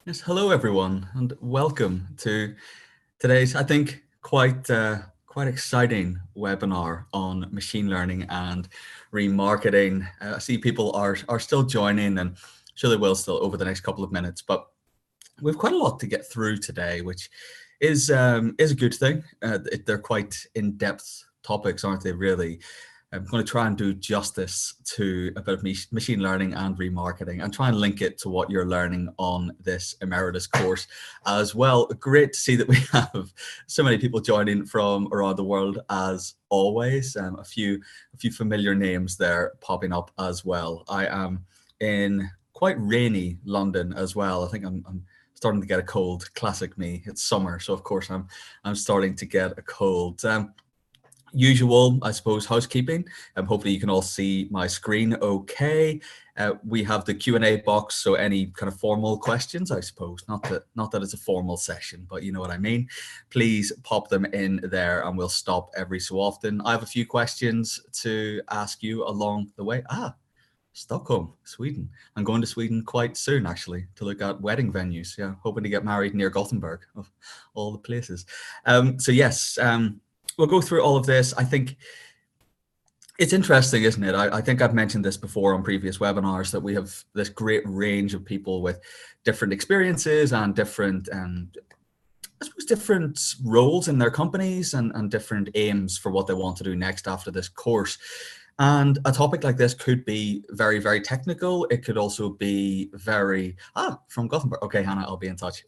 Yes, hello everyone, and welcome to today's, I think, quite exciting webinar on machine learning and remarketing. I see people are still joining, and sure they will still over the next couple of minutes. But we've quite a lot to get through today, which is a good thing. They're quite in-depth topics, aren't they? Really, I'm going to try and do justice to a bit of machine learning and remarketing and try and link it to what you're learning on this emeritus course as well. Great to see that we have so many people joining from around the world as always. A few familiar names there popping up as well. I am in quite rainy London as well. I think I'm starting to get a cold. Classic me. It's summer, so of course I'm starting to get a cold. Usual, I suppose, housekeeping. Hopefully you can all see my screen okay. We have the Q&A box, so any kind of formal questions, I suppose, not that it's a formal session, but you know what I mean. Please pop them in there and we'll stop every so often. I have a few questions to ask you along the way. Stockholm, Sweden. I'm going to Sweden quite soon, actually, to look at wedding venues. Yeah, hoping to get married near Gothenburg, of all the places. So yes, we'll go through all of this. I think it's interesting, isn't it? I think I've mentioned this before on previous webinars that we have this great range of people with different experiences and different, I suppose, different roles in their companies and different aims for what they want to do next after this course. And a topic like this could be very, very technical. It could also be very, from Gothenburg. Okay, Hannah, I'll be in touch.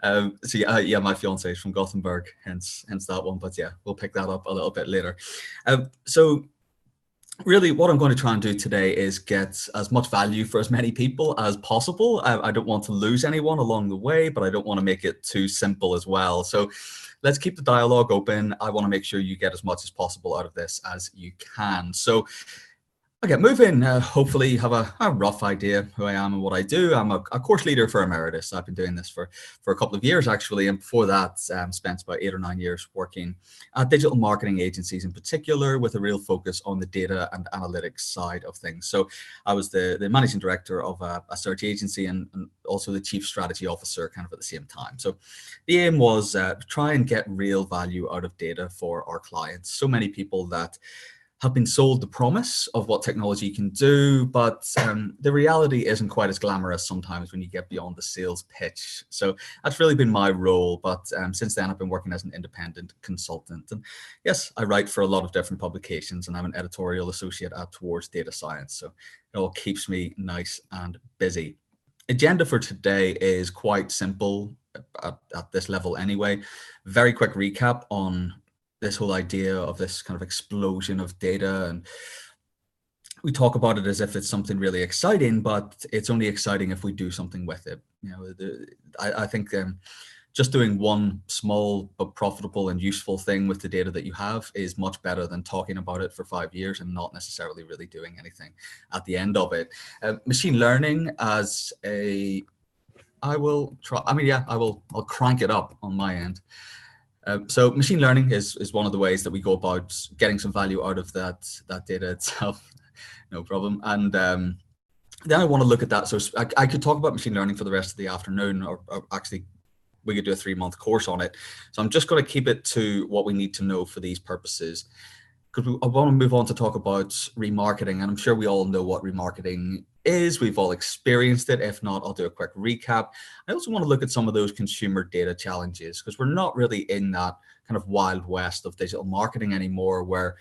So yeah, my fiance is from Gothenburg, hence that one. But yeah, we'll pick that up a little bit later. So really what I'm going to try and do today is get as much value for as many people as possible. I don't want to lose anyone along the way, but I don't want to make it too simple as well. So let's keep the dialogue open. I want to make sure you get as much as possible out of this as you can. So okay, move in. Hopefully you have a rough idea who I am and what I do. I'm a course leader for Emeritus. I've been doing this for a couple of years, actually. And before that, spent about 8 or 9 years working at digital marketing agencies in particular, with a real focus on the data and analytics side of things. So I was the managing director of a search agency and also the chief strategy officer kind of at the same time. So the aim was try and get real value out of data for our clients. So many people that have been sold the promise of what technology can do, but the reality isn't quite as glamorous sometimes when you get beyond the sales pitch. So that's really been my role. But since then, I've been working as an independent consultant. And yes, I write for a lot of different publications, and I'm an editorial associate at Towards Data Science. So it all keeps me nice and busy. Agenda for today is quite simple at this level anyway. Very quick recap on this whole idea of this kind of explosion of data, and we talk about it as if it's something really exciting, but it's only exciting if we do something with it. I think just doing one small but profitable and useful thing with the data that you have is much better than talking about it for 5 years and not necessarily really doing anything at the end of it. Machine learning as a I will try. I mean, yeah, I'll crank it up on my end. So machine learning is one of the ways that we go about getting some value out of that data itself. No problem. And then I want to look at that. So I could talk about machine learning for the rest of the afternoon, or actually we could do a 3-month course on it. So I'm just going to keep it to what we need to know for these purposes, because I want to move on to talk about remarketing. And I'm sure we all know what remarketing is. We've all experienced it. If not, I'll do a quick recap. I also want to look at some of those consumer data challenges, because we're not really in that kind of wild west of digital marketing anymore, where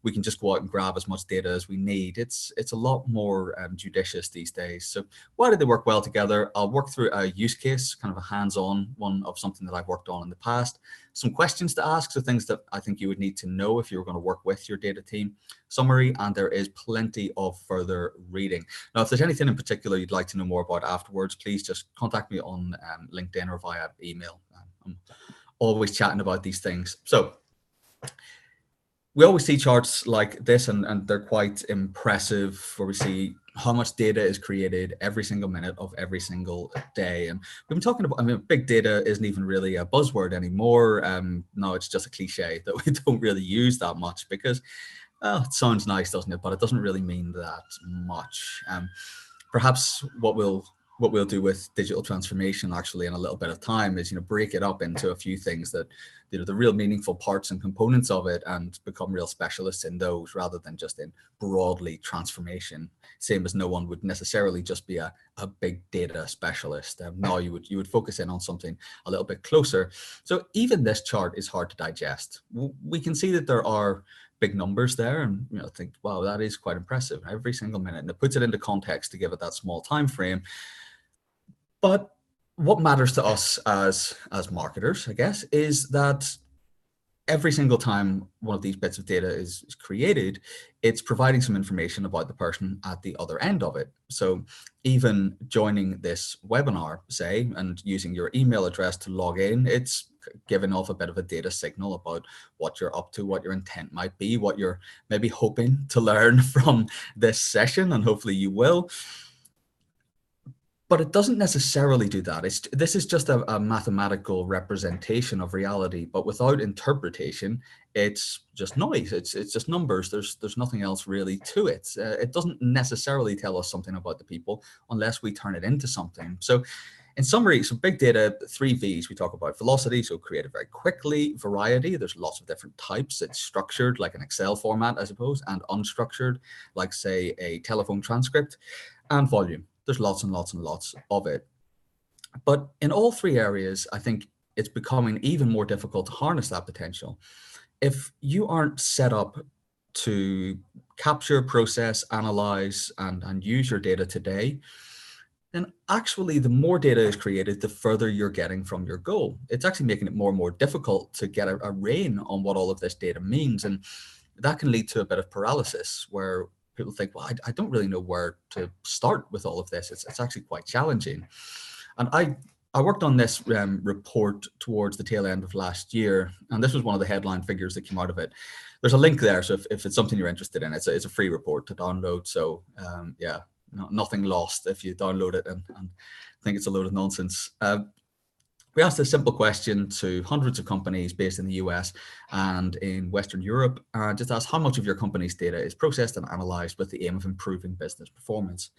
we can just go out and grab as much data as we need. It's a lot more judicious these days. So why do they work well together? I'll work through a use case, kind of a hands-on one of something that I've worked on in the past, some questions to ask, so things that I think you would need to know if you were going to work with your data team, summary, and there is plenty of further reading. Now, if there's anything in particular you'd like to know more about afterwards, please just contact me on LinkedIn or via email. I'm always chatting about these things. So we always see charts like this, and they're quite impressive, where we see how much data is created every single minute of every single day. And we've been talking about, I mean, big data isn't even really a buzzword anymore. Now it's just a cliche that we don't really use that much, because it sounds nice, doesn't it? But it doesn't really mean that much. Perhaps what we'll what we'll do with digital transformation actually in a little bit of time is, break it up into a few things that, the real meaningful parts and components of it, and become real specialists in those rather than just in broadly transformation. Same as no one would necessarily just be a big data specialist. No, you would focus in on something a little bit closer. So even this chart is hard to digest. We can see that there are big numbers there, and think, wow, that is quite impressive every single minute, and it puts it into context to give it that small time frame. But what matters to us as marketers, I guess, is that every single time one of these bits of data is created, it's providing some information about the person at the other end of it. So even joining this webinar, say, and using your email address to log in, it's giving off a bit of a data signal about what you're up to, what your intent might be, what you're maybe hoping to learn from this session, and hopefully you will. But it doesn't necessarily do that. This is just a mathematical representation of reality, but without interpretation, it's just noise. It's just numbers. There's nothing else really to it. It doesn't necessarily tell us something about the people unless we turn it into something. So in summary, so big data, 3 V's, we talk about velocity, so create it very quickly, variety, there's lots of different types. It's structured like an Excel format, I suppose, and unstructured, like say a telephone transcript, and volume. There's lots and lots and lots of it. But in all 3 areas, I think it's becoming even more difficult to harness that potential. If you aren't set up to capture, process, analyze, and use your data today, then actually the more data is created, the further you're getting from your goal. It's actually making it more and more difficult to get a rein on what all of this data means. And that can lead to a bit of paralysis where people think, well, I don't really know where to start with all of this. It's actually quite challenging. And I worked on this report towards the tail end of last year, and this was one of the headline figures that came out of it. There's a link there, so if it's something you're interested in, it's a free report to download. So yeah, nothing lost if you download it and think it's a load of nonsense. We asked a simple question to hundreds of companies based in the US and in Western Europe, and just asked how much of your company's data is processed and analyzed with the aim of improving business performance.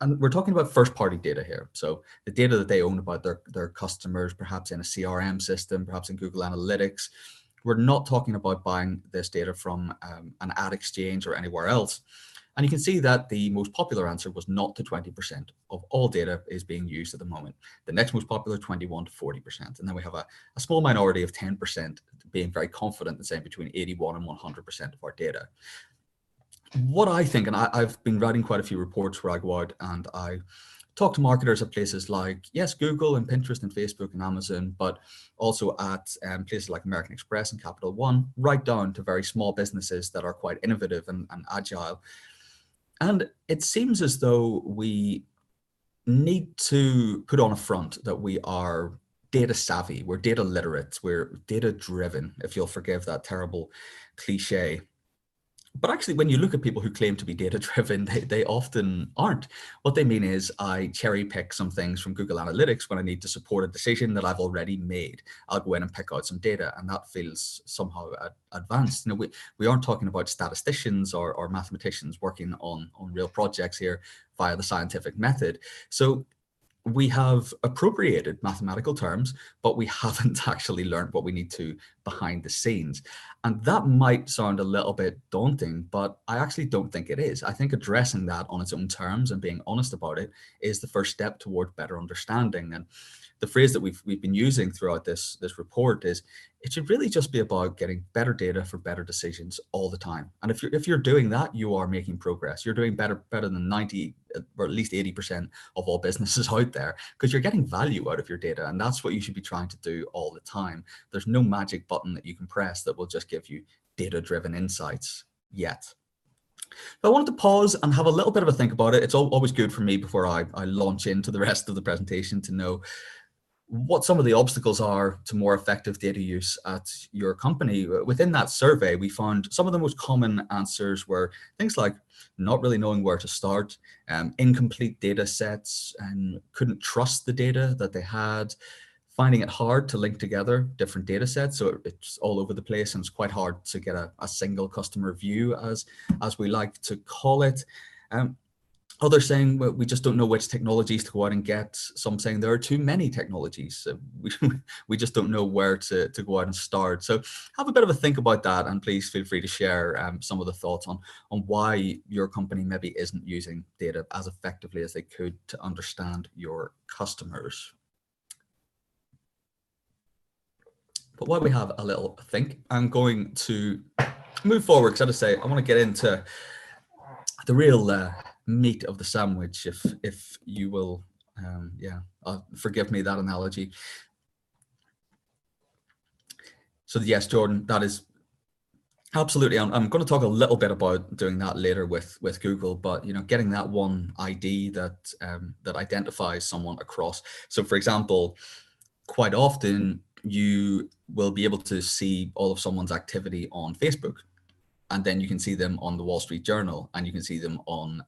And we're talking about first-party data here. So the data that they own about their customers, perhaps in a CRM system, perhaps in Google Analytics. We're not talking about buying this data from an ad exchange or anywhere else. And you can see that the most popular answer was not to 20% of all data is being used at the moment. The next most popular, 21 to 40%. And then we have a small minority of 10% being very confident in saying between 81 and 100% of our data. What I think, and I've been writing quite a few reports where I go out and I talk to marketers at places like, yes, Google and Pinterest and Facebook and Amazon, but also at places like American Express and Capital One, right down to very small businesses that are quite innovative and agile. And it seems as though we need to put on a front that we are data savvy, we're data literate, we're data driven, if you'll forgive that terrible cliche. But actually, when you look at people who claim to be data driven, they often aren't. What they mean is I cherry pick some things from Google Analytics when I need to support a decision that I've already made. I'll go in and pick out some data, and that feels somehow advanced. We aren't talking about statisticians or mathematicians working on real projects here via the scientific method. So we have appropriated mathematical terms, but we haven't actually learned what we need to behind the scenes. And that might sound a little bit daunting, but I actually don't think it is. I think addressing that on its own terms and being honest about it is the first step toward better understanding. And the phrase that we've been using throughout this report is it should really just be about getting better data for better decisions all the time. And if you're doing that, you are making progress. You're doing better than 90 or at least 80% of all businesses out there, because you're getting value out of your data, and that's what you should be trying to do all the time. There's no magic button that you can press that will just give you data-driven insights yet. I wanted to pause and have a little bit of a think about it. It's always good for me before I launch into the rest of the presentation to know what some of the obstacles are to more effective data use at your company. Within that survey, we found some of the most common answers were things like not really knowing where to start, incomplete data sets, and couldn't trust the data that they had, finding it hard to link together different data sets. So it's all over the place, and it's quite hard to get a single customer view, as we like to call it. Others saying, well, we just don't know which technologies to go out and get. Some saying there are too many technologies. So we just don't know where to go out and start. So have a bit of a think about that, and please feel free to share some of the thoughts on why your company maybe isn't using data as effectively as they could to understand your customers. But while we have a little think, I'm going to move forward, because as I say, I want to get into the real meat of the sandwich, if you will, yeah, forgive me that analogy. So yes, Jordan, that is absolutely. I'm going to talk a little bit about doing that later with Google, but getting that one ID that that identifies someone across. So for example, quite often you will be able to see all of someone's activity on Facebook, and then you can see them on the Wall Street Journal, and you can see them on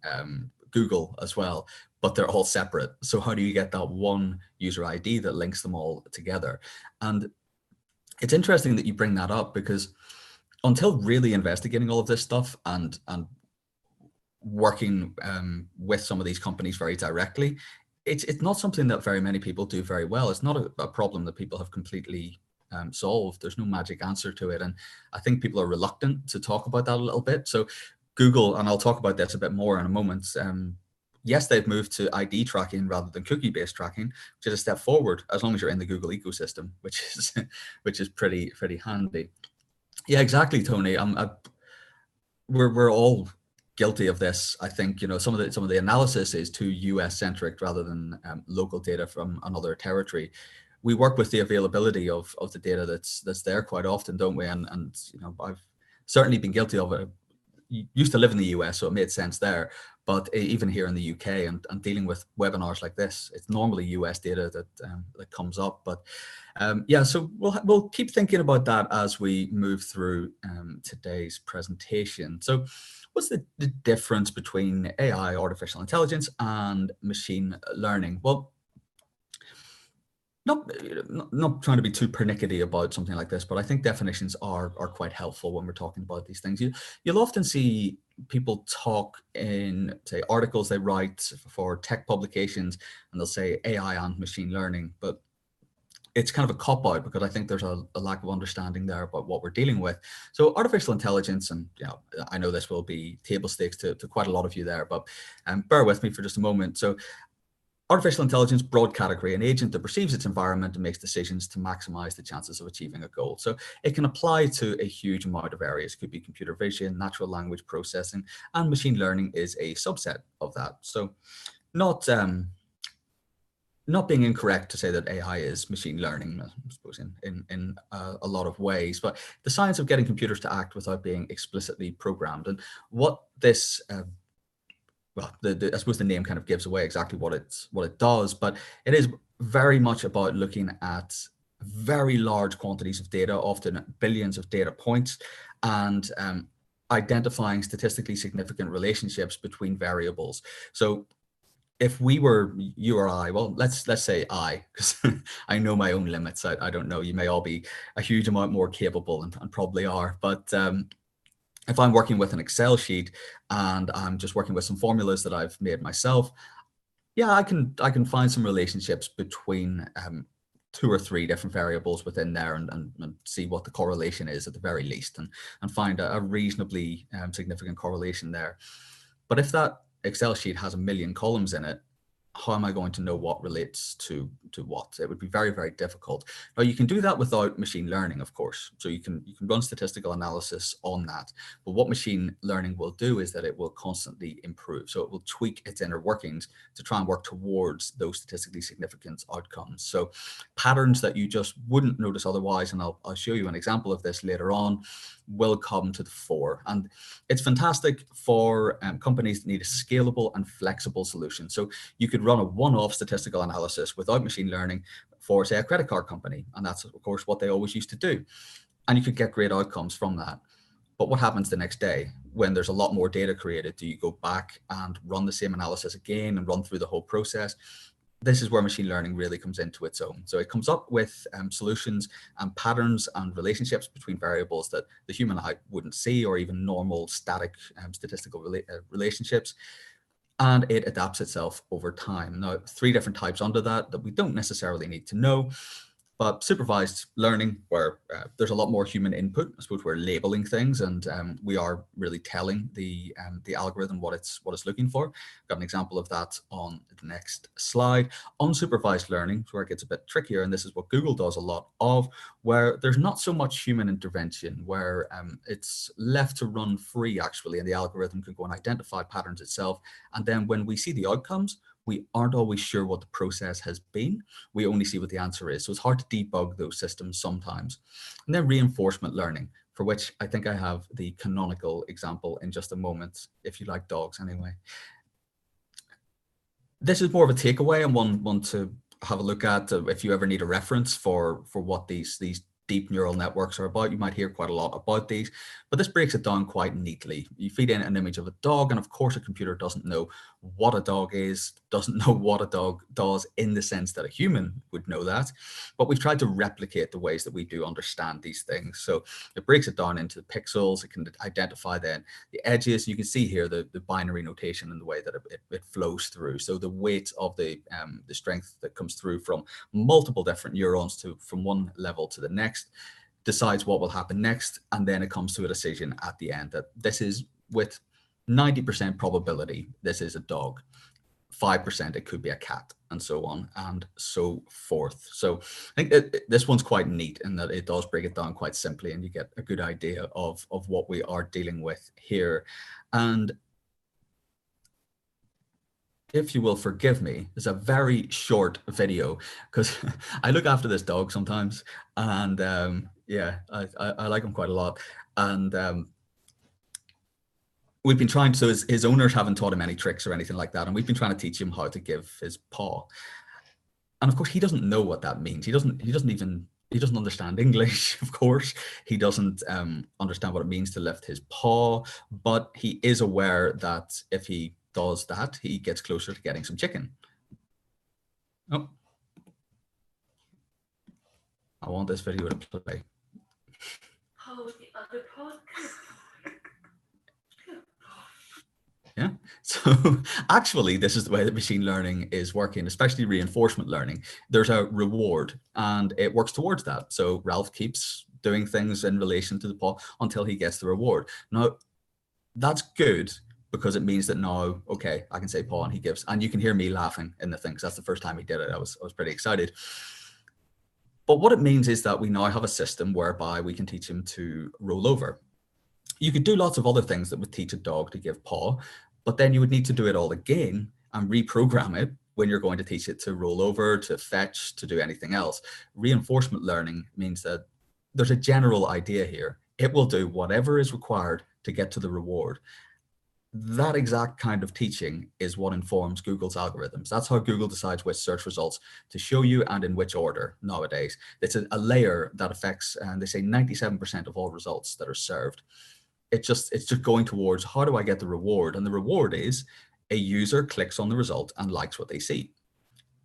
Google as well, but they're all separate. So how do you get that one user ID that links them all together? And it's interesting that you bring that up, because until really investigating all of this stuff and working with some of these companies very directly, it's not something that very many people do very well. It's not a problem that people have completely solved. There's no magic answer to it. And I think people are reluctant to talk about that a little bit. So Google, and I'll talk about this a bit more in a moment, yes, they've moved to ID tracking rather than cookie-based tracking, which is a step forward as long as you're in the Google ecosystem, which is pretty handy. Yeah, exactly, Tony. We're all guilty of this. I think some of the analysis is too US centric rather than local data from another territory. We work with the availability of the data that's there quite often, don't we? And I've certainly been guilty of it. I used to live in the US, so it made sense there. But even here in the UK, and dealing with webinars like this, it's normally US data that comes up. But yeah, so we'll keep thinking about that as we move through today's presentation. So what's the difference between AI, artificial intelligence, and machine learning? Well, not trying to be too pernickety about something like this, but I think definitions are quite helpful when we're talking about these things. You'll often see people talk in, say, articles they write for tech publications, and they'll say AI and machine learning, but it's kind of a cop-out, because I think there's a lack of understanding there about what we're dealing with. So artificial intelligence, and I know this will be table stakes to quite a lot of you there, but bear with me for just a moment. So artificial intelligence, broad category, an agent that perceives its environment and makes decisions to maximize the chances of achieving a goal. So it can apply to a huge amount of areas. It could be computer vision, natural language processing, and machine learning is a subset of that. So not being incorrect to say that AI is machine learning, I suppose, in a lot of ways, but the science of getting computers to act without being explicitly programmed. And what this well, I suppose the name kind of gives away exactly what it does, but it is very much about looking at very large quantities of data, often billions of data points, and identifying statistically significant relationships between variables. So if we were you or I, well, let's say I, because I know my own limits. I don't know. You may all be a huge amount more capable, and probably are, but if I'm working with an Excel sheet and I'm just working with some formulas that I've made myself, yeah, I can find some relationships between 2 or 3 different variables within there, and see what the correlation is at the very least, and find a reasonably significant correlation there. But if that Excel sheet has 1,000,000 columns in it, how am I going to know what relates to what? It would be very, very difficult. Now, you can do that without machine learning, of course. So you can run statistical analysis on that. But what machine learning will do is that it will constantly improve. So it will tweak its inner workings to try and work towards those statistically significant outcomes. So patterns that you just wouldn't notice otherwise, and I'll show you an example of this later on, will come to the fore. And it's fantastic for companies that need a scalable and flexible solution. So you could run a one-off statistical analysis without machine learning for, say, a credit card company. And that's, of course, what they always used to do. And you could get great outcomes from that. But what happens the next day when there's a lot more data created? Do you go back and run the same analysis again and run through the whole process? This is where machine learning really comes into its own. So it comes up with solutions and patterns and relationships between variables that the human eye wouldn't see, or even normal static statistical relationships. and it adapts itself over time. Now, three different types under that we don't necessarily need to know. But supervised learning, where there's a lot more human input. I suppose we're labeling things, and we are really telling the algorithm what it's looking for. I've got an example of that on the next slide. Unsupervised learning is where it gets a bit trickier, and this is what Google does a lot of, where there's not so much human intervention, where it's left to run free actually, and the algorithm can go and identify patterns itself. And then when we see the outcomes, we aren't always sure what the process has been. We only see what the answer is. So it's hard to debug those systems sometimes. And then reinforcement learning, for which I think I have the canonical example in just a moment, if you like dogs anyway. This is more of a takeaway and one to have a look at if you ever need a reference for what these deep neural networks are about. You might hear quite a lot about these, but this breaks it down quite neatly. You feed in an image of a dog, and of course a computer doesn't know what a dog is, doesn't know what a dog does in the sense that a human would know that, but we've tried to replicate the ways that we do understand these things. So it breaks it down into pixels. It can identify then the edges. You can see here the binary notation and the way that it flows through. So the weight of the strength that comes through from multiple different neurons from one level to the next decides what will happen next, and then it comes to a decision at the end that this is with 90% probability this is a dog, 5% it could be a cat, and so on and so forth. So I think this one's quite neat in that it does break it down quite simply, and you get a good idea of what we are dealing with here. And if you will forgive me, it's a very short video because I look after this dog sometimes, and yeah, I like him quite a lot. And we've been trying to, so his owners haven't taught him any tricks or anything like that, and we've been trying to teach him how to give his paw. And of course, he doesn't know what that means. He doesn't understand English, of course. He doesn't understand what it means to lift his paw, but he is aware that if he does that, he gets closer to getting some chicken. Oh, I want this video to play. Oh, the other podcast. Yeah, so actually, this is the way that machine learning is working, especially reinforcement learning. There's a reward, and it works towards that. So Ralph keeps doing things in relation to the paw until he gets the reward. Now, that's good, because it means that now, okay, I can say paw and he gives, and you can hear me laughing in the thing because that's the first time he did it. I was pretty excited. But what it means is that we now have a system whereby we can teach him to roll over. You could do lots of other things that would teach a dog to give paw, but then you would need to do it all again and reprogram it when you're going to teach it to roll over, to fetch, to do anything else. Reinforcement learning means that there's a general idea here. It will do whatever is required to get to the reward. That exact kind of teaching is what informs Google's algorithms. That's how Google decides which search results to show you and in which order nowadays. It's a layer that affects, and they say 97% of all results that are served. It's just going towards how do I get the reward? And the reward is a user clicks on the result and likes what they see.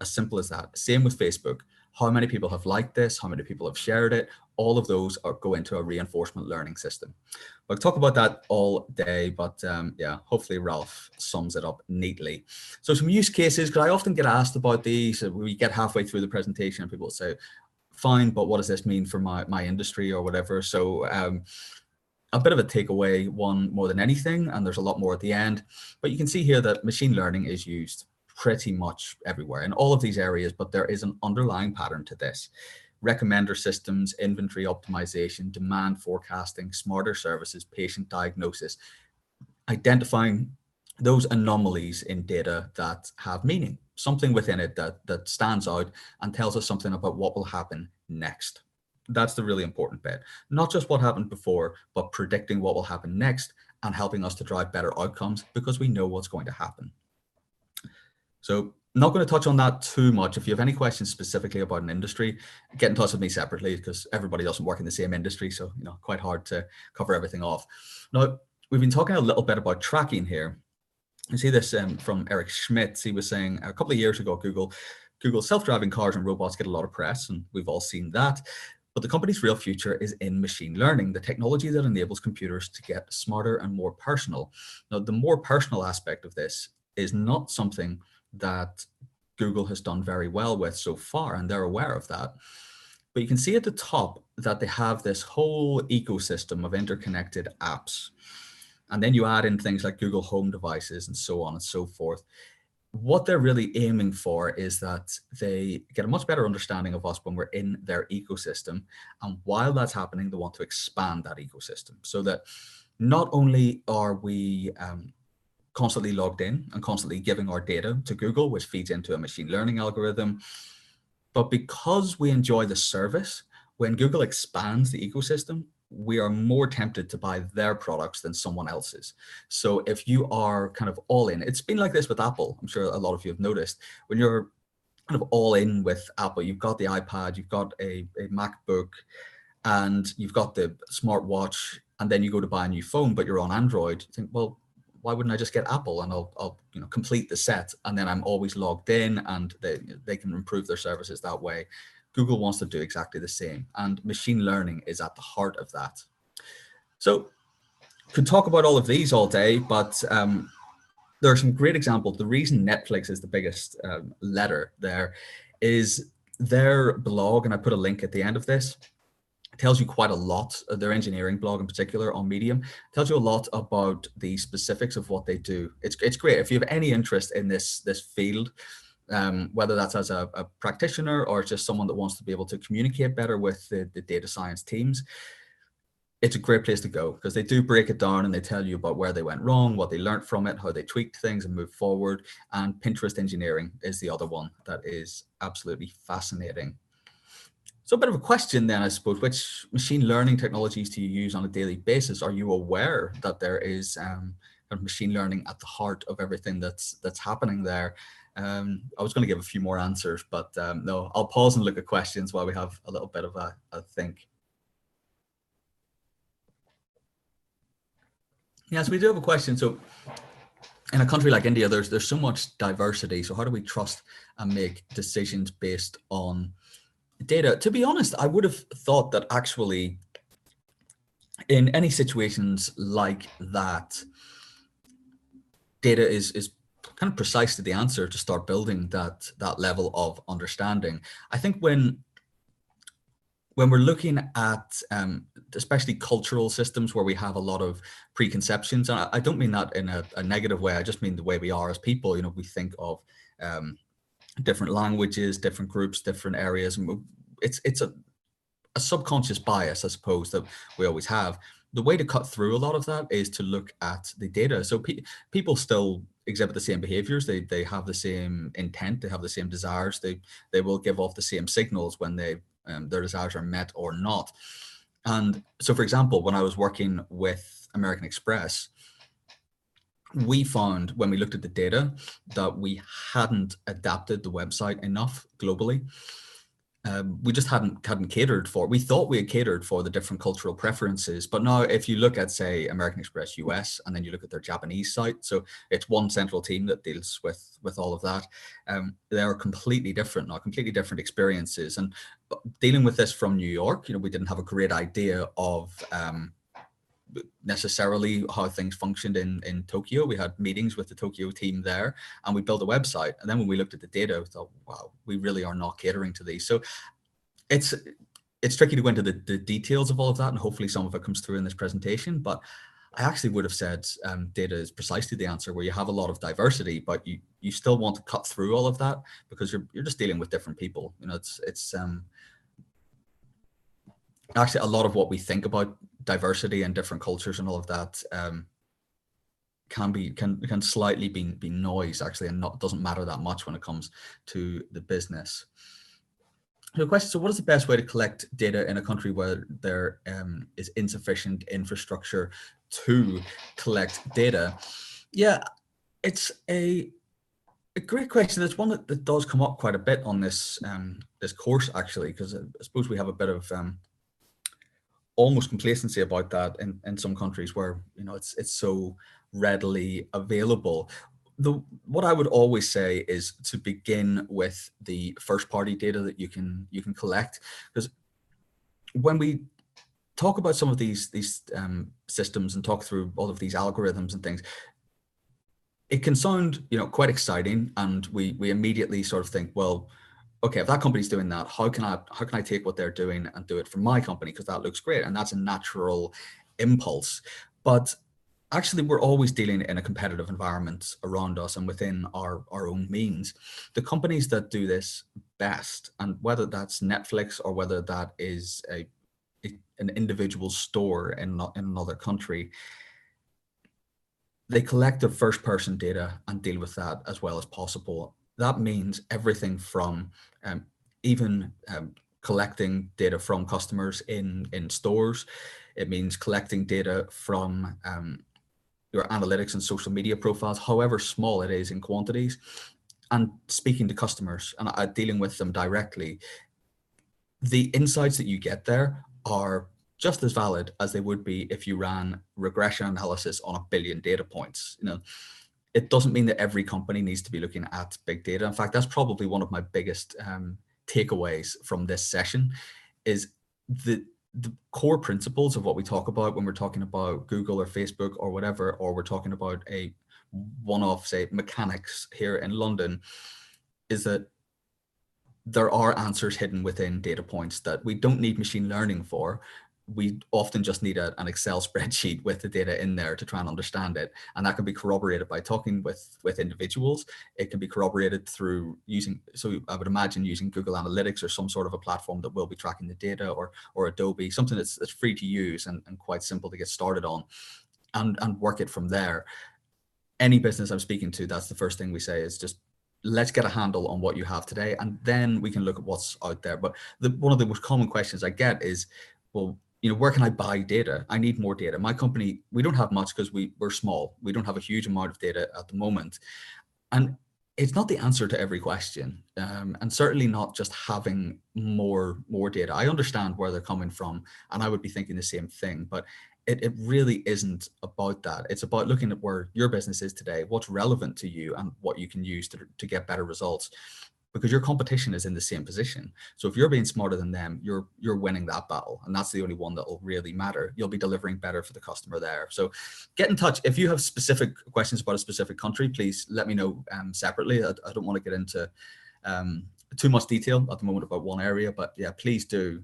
As simple as that. Same with Facebook. How many people have liked this? How many people have shared it? All of those go into a reinforcement learning system. We'll talk about that all day, but yeah, hopefully Ralph sums it up neatly. So some use cases, because I often get asked about these. We get halfway through the presentation and people say, fine, but what does this mean for my industry or whatever? So a bit of a takeaway one more than anything, and there's a lot more at the end. But you can see here that machine learning is used pretty much everywhere in all of these areas, but there is an underlying pattern to this. Recommender systems, inventory optimization, demand forecasting, smarter services, patient diagnosis, identifying those anomalies in data that have meaning, something within it that stands out and tells us something about what will happen next. That's the really important bit. Not just what happened before, but predicting what will happen next and helping us to drive better outcomes because we know what's going to happen. So not going to touch on that too much. If you have any questions specifically about an industry, get in touch with me separately because everybody doesn't work in the same industry. So, quite hard to cover everything off. Now, we've been talking a little bit about tracking here. You see this from Eric Schmidt. He was saying a couple of years ago, Google's self-driving cars and robots get a lot of press, and we've all seen that. But the company's real future is in machine learning, the technology that enables computers to get smarter and more personal. Now, the more personal aspect of this is not something that Google has done very well with so far, and they're aware of that. But you can see at the top that they have this whole ecosystem of interconnected apps. And then you add in things like Google Home devices and so on and so forth. What they're really aiming for is that they get a much better understanding of us when we're in their ecosystem. And while that's happening, they want to expand that ecosystem so that not only are we constantly logged in and constantly giving our data to Google, which feeds into a machine learning algorithm, but because we enjoy the service, when Google expands the ecosystem, we are more tempted to buy their products than someone else's. So if you are kind of all in, it's been like this with Apple. I'm sure a lot of you have noticed when you're kind of all in with Apple, you've got the iPad, you've got a MacBook, and you've got the smartwatch, and then you go to buy a new phone, but you're on Android. You think, well, why wouldn't I just get Apple and I'll complete the set, and then I'm always logged in, and they can improve their services that way. Google wants to do exactly the same, and machine learning is at the heart of that. So could talk about all of these all day, but there are some great examples. The reason Netflix is the biggest letter there is their blog, and I put a link at the end of this. It tells you quite a lot. Their engineering blog in particular on Medium tells you a lot about the specifics of what they do. It's great. If you have any interest in this field, whether that's as a practitioner or just someone that wants to be able to communicate better with the data science teams, it's a great place to go because they do break it down and they tell you about where they went wrong, what they learned from it, how they tweaked things and moved forward. And Pinterest engineering is the other one that is absolutely fascinating. So a bit of a question then, I suppose, which machine learning technologies do you use on a daily basis? Are you aware that there is machine learning at the heart of everything that's happening there? I was going to give a few more answers, but no, I'll pause and look at questions while we have a little bit of a think. Yes, we do have a question. So in a country like India, there's so much diversity. So how do we trust and make decisions based on data? To be honest, I would have thought that actually in any situations like that, data is kind of precisely the answer to start building that level of understanding. I think when we're looking at especially cultural systems where we have a lot of preconceptions, and I don't mean that in a negative way, I just mean the way we are as people. We think of different languages, different groups, different areas. It's a subconscious bias, I suppose, that we always have. The way to cut through a lot of that is to look at the data. So people still exhibit the same behaviors. They have the same intent. They have the same desires. They will give off the same signals when their desires are met or not. And so, for example, when I was working with American Express, we found when we looked at the data that we hadn't adapted the website enough globally. We just hadn't catered for. We thought we had catered for the different cultural preferences, but now if you look at, say, American Express US, and then you look at their Japanese site, so it's one central team that deals with all of that. They are completely different now, completely different experiences. And dealing with this from New York, we didn't have a great idea of necessarily how things functioned in Tokyo. We had meetings with the Tokyo team there, and we built a website. And then when we looked at the data, we thought, wow, we really are not catering to these. So it's tricky to go into the details of all of that, and hopefully some of it comes through in this presentation. But I actually would have said data is precisely the answer, where you have a lot of diversity, but you still want to cut through all of that because you're just dealing with different people. It's actually a lot of what we think about diversity and different cultures and all of that can slightly be noise actually, and doesn't matter that much when it comes to the business. So the question: so what is the best way to collect data in a country where there is insufficient infrastructure to collect data? Yeah, it's a great question. It's one that does come up quite a bit on this this course actually, because I suppose we have a bit of almost complacency about that in some countries where it's so readily available. What I would always say is to begin with the first party data that you can collect, because when we talk about some of these systems and talk through all of these algorithms and things, it can sound, quite exciting, and we immediately sort of think, well, okay, if that company's doing that, how can I take what they're doing and do it for my company, because that looks great, and that's a natural impulse. But actually, we're always dealing in a competitive environment around us and within our own means. The companies that do this best, and whether that's Netflix or whether that is an individual store in another country, they collect their first person data and deal with that as well as possible. That means everything from even collecting data from customers in stores. It means collecting data from your analytics and social media profiles, however small it is in quantities, and speaking to customers and dealing with them directly. The insights that you get there are just as valid as they would be if you ran regression analysis on 1 billion data points. It doesn't mean that every company needs to be looking at big data. In fact, that's probably one of my biggest takeaways from this session, is the core principles of what we talk about when we're talking about Google or Facebook or whatever, or we're talking about a one-off, say, mechanics here in London, is that there are answers hidden within data points that we don't need machine learning for. We often just need an Excel spreadsheet with the data in there to try and understand it. And that can be corroborated by talking with individuals. It can be corroborated through so I would imagine using Google Analytics or some sort of a platform that will be tracking the data, or Adobe, something that's free to use and quite simple to get started on, and work it from there. Any business I'm speaking to, that's the first thing we say, is just let's get a handle on what you have today, and then we can look at what's out there. But one of the most common questions I get is, well, where can I buy data? I need more data. My company, we don't have much because we're small. We don't have a huge amount of data at the moment. And it's not the answer to every question, and certainly not just having more data. I understand where they're coming from, and I would be thinking the same thing, but it really isn't about that. It's about looking at where your business is today, what's relevant to you, and what you can use to get better results, because your competition is in the same position. So if you're being smarter than them, you're winning that battle, and that's the only one that will really matter. You'll be delivering better for the customer there. So get in touch. If you have specific questions about a specific country, please let me know separately. I don't want to get into too much detail at the moment about one area, but yeah, please do.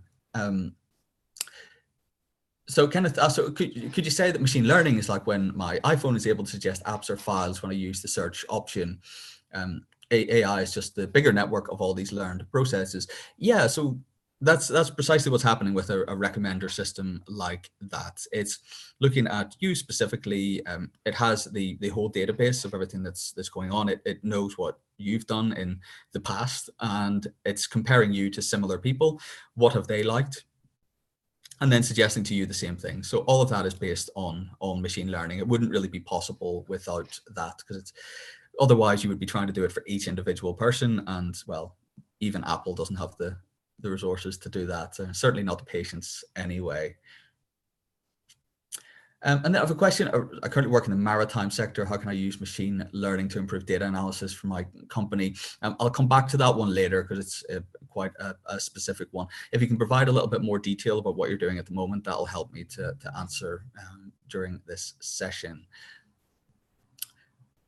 So Kenneth, could you say that machine learning is like when my iPhone is able to suggest apps or files when I use the search option? AI is just the bigger network of all these learned processes. Yeah, so that's precisely what's happening with a recommender system like that. It's looking at you specifically. It has the whole database of everything that's going on. It knows what you've done in the past, and it's comparing you to similar people. What have they liked? And then suggesting to you the same thing. So all of that is based on machine learning. It wouldn't really be possible without that, because otherwise you would be trying to do it for each individual person, and well, even Apple doesn't have the resources to do that. Certainly not the patience anyway. And then I have a question. I currently work in the maritime sector. How can I use machine learning to improve data analysis for my company? I'll come back to that one later, because it's quite a specific one. If you can provide a little bit more detail about what you're doing at the moment, that'll help me to answer during this session.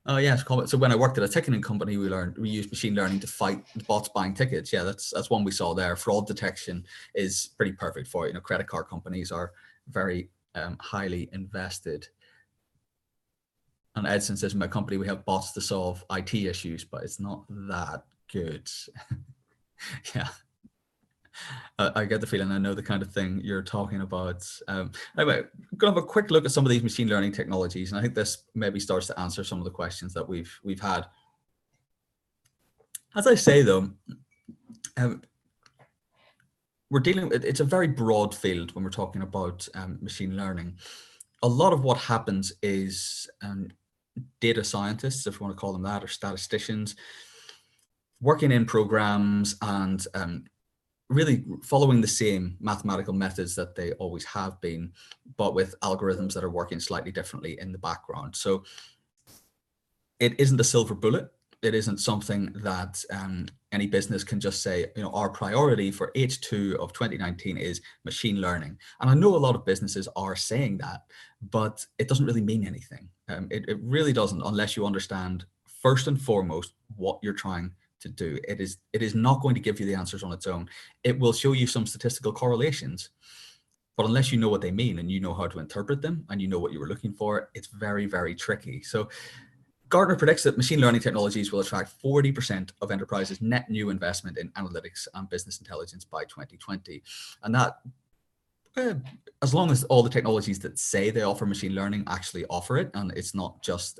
Oh yes, so when I worked at a ticketing company, we used machine learning to fight bots buying tickets. Yeah, that's one we saw there. Fraud detection is pretty perfect for it. Credit card companies are very highly invested. And Edson says, in my company, we have bots to solve IT issues, but it's not that good. Yeah. I get the feeling I know the kind of thing you're talking about. Anyway, I'm going to have a quick look at some of these machine learning technologies, and I think this maybe starts to answer some of the questions that we've had. As I say, though, it's a very broad field when we're talking about machine learning. A lot of what happens is data scientists, if you want to call them that, or statisticians, working in programs and really following the same mathematical methods that they always have been, but with algorithms that are working slightly differently in the background. So it isn't a silver bullet. It isn't something that any business can just say, our priority for H2 of 2019 is machine learning. And I know a lot of businesses are saying that, but it doesn't really mean anything. It really doesn't, unless you understand first and foremost what you're trying to do. It is not going to give you the answers on its own. It will show you some statistical correlations, but unless you know what they mean and you know how to interpret them and you know what you were looking for, it's very, very tricky. So Gartner predicts that machine learning technologies will attract 40% of enterprises' net new investment in analytics and business intelligence by 2020. And that, as long as all the technologies that say they offer machine learning actually offer it, and it's not just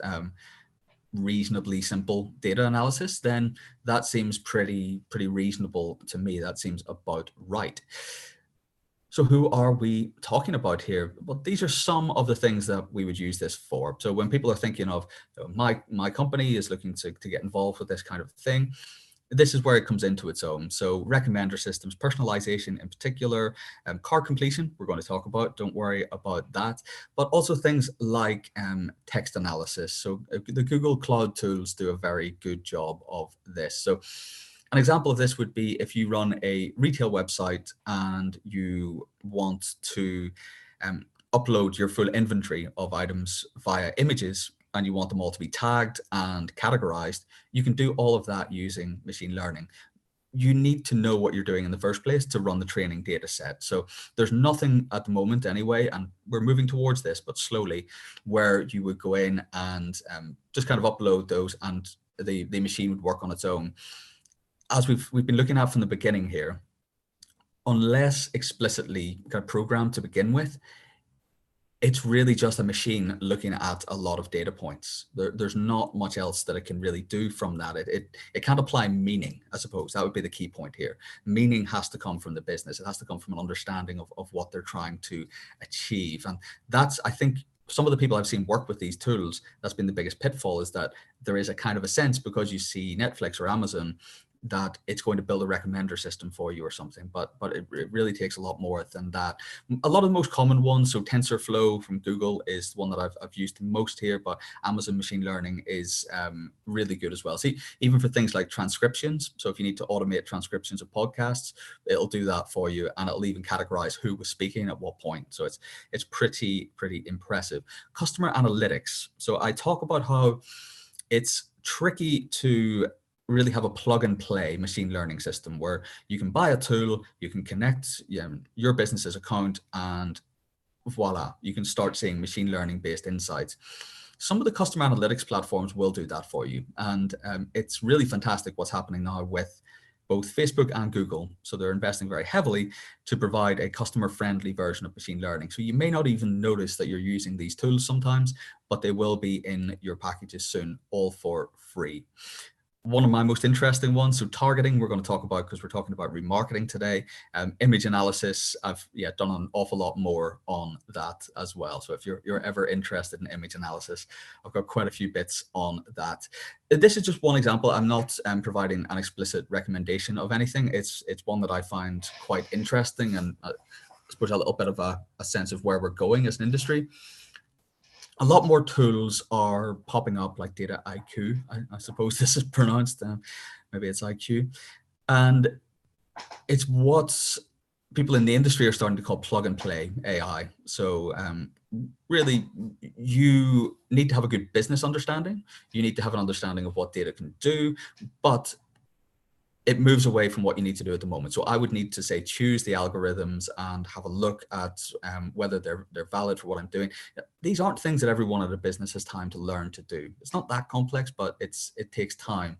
reasonably simple data analysis, then that seems pretty reasonable to me. That seems about right. So who are we talking about here? Well, these are some of the things that we would use this for. So when people are thinking of, my company is looking to get involved with this kind of thing, this is where it comes into its own. So recommender systems, personalization in particular, cart completion, we're going to talk about, don't worry about that, but also things like text analysis. So the Google Cloud tools do a very good job of this. So an example of this would be if you run a retail website and you want to upload your full inventory of items via images, and you want them all to be tagged and categorized, you can do all of that using machine learning. You need to know what you're doing in the first place to run the training data set. So there's nothing at the moment anyway, and we're moving towards this, but slowly, where you would go in and just kind of upload those and the machine would work on its own. As we've been looking at from the beginning here, unless explicitly kind of programmed to begin with, it's really just a machine looking at a lot of data points. There's not much else that it can really do from that. It can't apply meaning, I suppose. That would be the key point here. Meaning has to come from the business. It has to come from an understanding of what they're trying to achieve. And that's, I think, some of the people I've seen work with these tools, that's been the biggest pitfall, is that there is a kind of a sense, because you see Netflix or Amazon, that it's going to build a recommender system for you or something, but it really takes a lot more than that. A lot of the most common ones, so TensorFlow from Google is one that I've used most here, but Amazon Machine Learning is really good as well. See, even for things like transcriptions, so if you need to automate transcriptions of podcasts, it'll do that for you, and it'll even categorize who was speaking at what point. So it's pretty impressive. Customer analytics. So I talk about how it's tricky to really have a plug and play machine learning system where you can buy a tool, you can connect your business's account, and voila, you can start seeing machine learning based insights. Some of the customer analytics platforms will do that for you. And it's really fantastic what's happening now with both Facebook and Google. So they're investing very heavily to provide a customer friendly version of machine learning. So you may not even notice that you're using these tools sometimes, but they will be in your packages soon, all for free. One of my most interesting ones, so targeting, we're going to talk about because we're talking about remarketing today. Image analysis, I've done an awful lot more on that as well. So if you're ever interested in image analysis, I've got quite a few bits on that. This is just one example. I'm not providing an explicit recommendation of anything. It's one that I find quite interesting, and I suppose a little bit of a sense of where we're going as an industry. A lot more tools are popping up, like Dataiku. I suppose this is pronounced, maybe it's IQ. And it's what people in the industry are starting to call plug and play AI. So really, you need to have a good business understanding. You need to have an understanding of what data can do, but it moves away from what you need to do at the moment. So I would need to say, choose the algorithms and have a look at whether they're valid for what I'm doing. These aren't things that everyone at a business has time to learn to do. It's not that complex, but it takes time.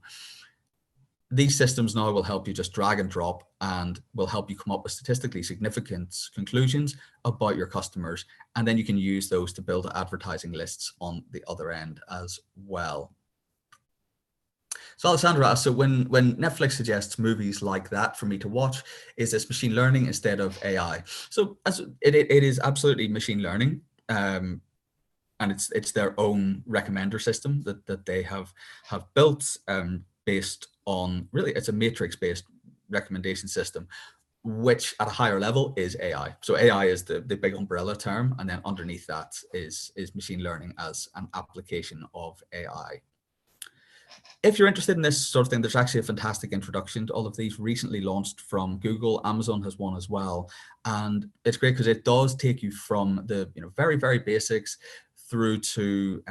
These systems now will help you just drag and drop and will help you come up with statistically significant conclusions about your customers. And then you can use those to build advertising lists on the other end as well. So Alessandra, so when Netflix suggests movies like that for me to watch, is this machine learning instead of AI? So as it is absolutely machine learning, and it's their own recommender system that they have built based on, really, it's a matrix-based recommendation system, which at a higher level is AI. So AI is the big umbrella term, and then underneath that is machine learning as an application of AI. If you're interested in this sort of thing, there's actually a fantastic introduction to all of these recently launched from Google. Amazon has one as well. And it's great because it does take you from the very, very basics through to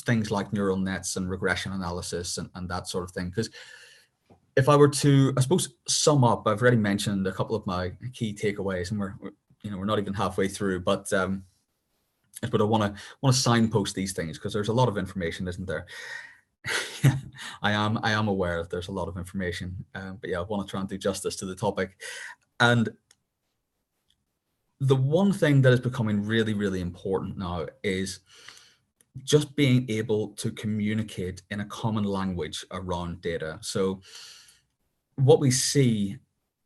things like neural nets and regression analysis and that sort of thing. Because if I were to, I suppose, sum up, I've already mentioned a couple of my key takeaways, and we're not even halfway through, but I want to signpost these things because there's a lot of information, isn't there? I am aware that there's a lot of information, but yeah, I want to try and do justice to the topic. And the one thing that is becoming really, really important now is just being able to communicate in a common language around data. So what we see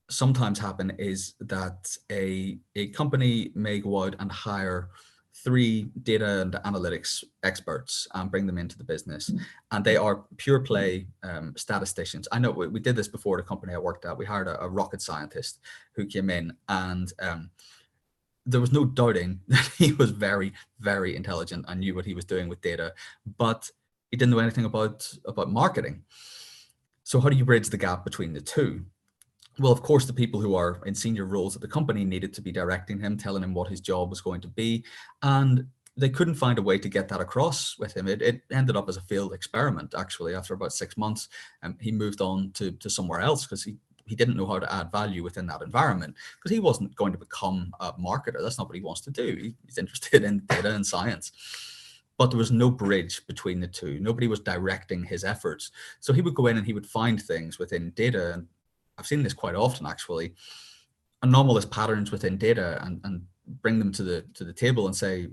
sometimes happen is that a company may go out and hire 3 data and analytics experts and bring them into the business, and they are pure play statisticians. I know we did this before the company I worked at. We hired a rocket scientist who came in, and there was no doubting that he was very, very intelligent and knew what he was doing with data, but he didn't know anything about marketing. So how do you bridge the gap between the two? Well, of course, the people who are in senior roles at the company needed to be directing him, telling him what his job was going to be. And they couldn't find a way to get that across with him. It ended up as a failed experiment, actually. After about 6 months, he moved on to somewhere else because he didn't know how to add value within that environment, because he wasn't going to become a marketer. That's not what he wants to do. He's interested in data and science. But there was no bridge between the two. Nobody was directing his efforts. So he would go in and he would find things within data, and I've seen this quite often actually, anomalous patterns within data, and bring them to the table and say,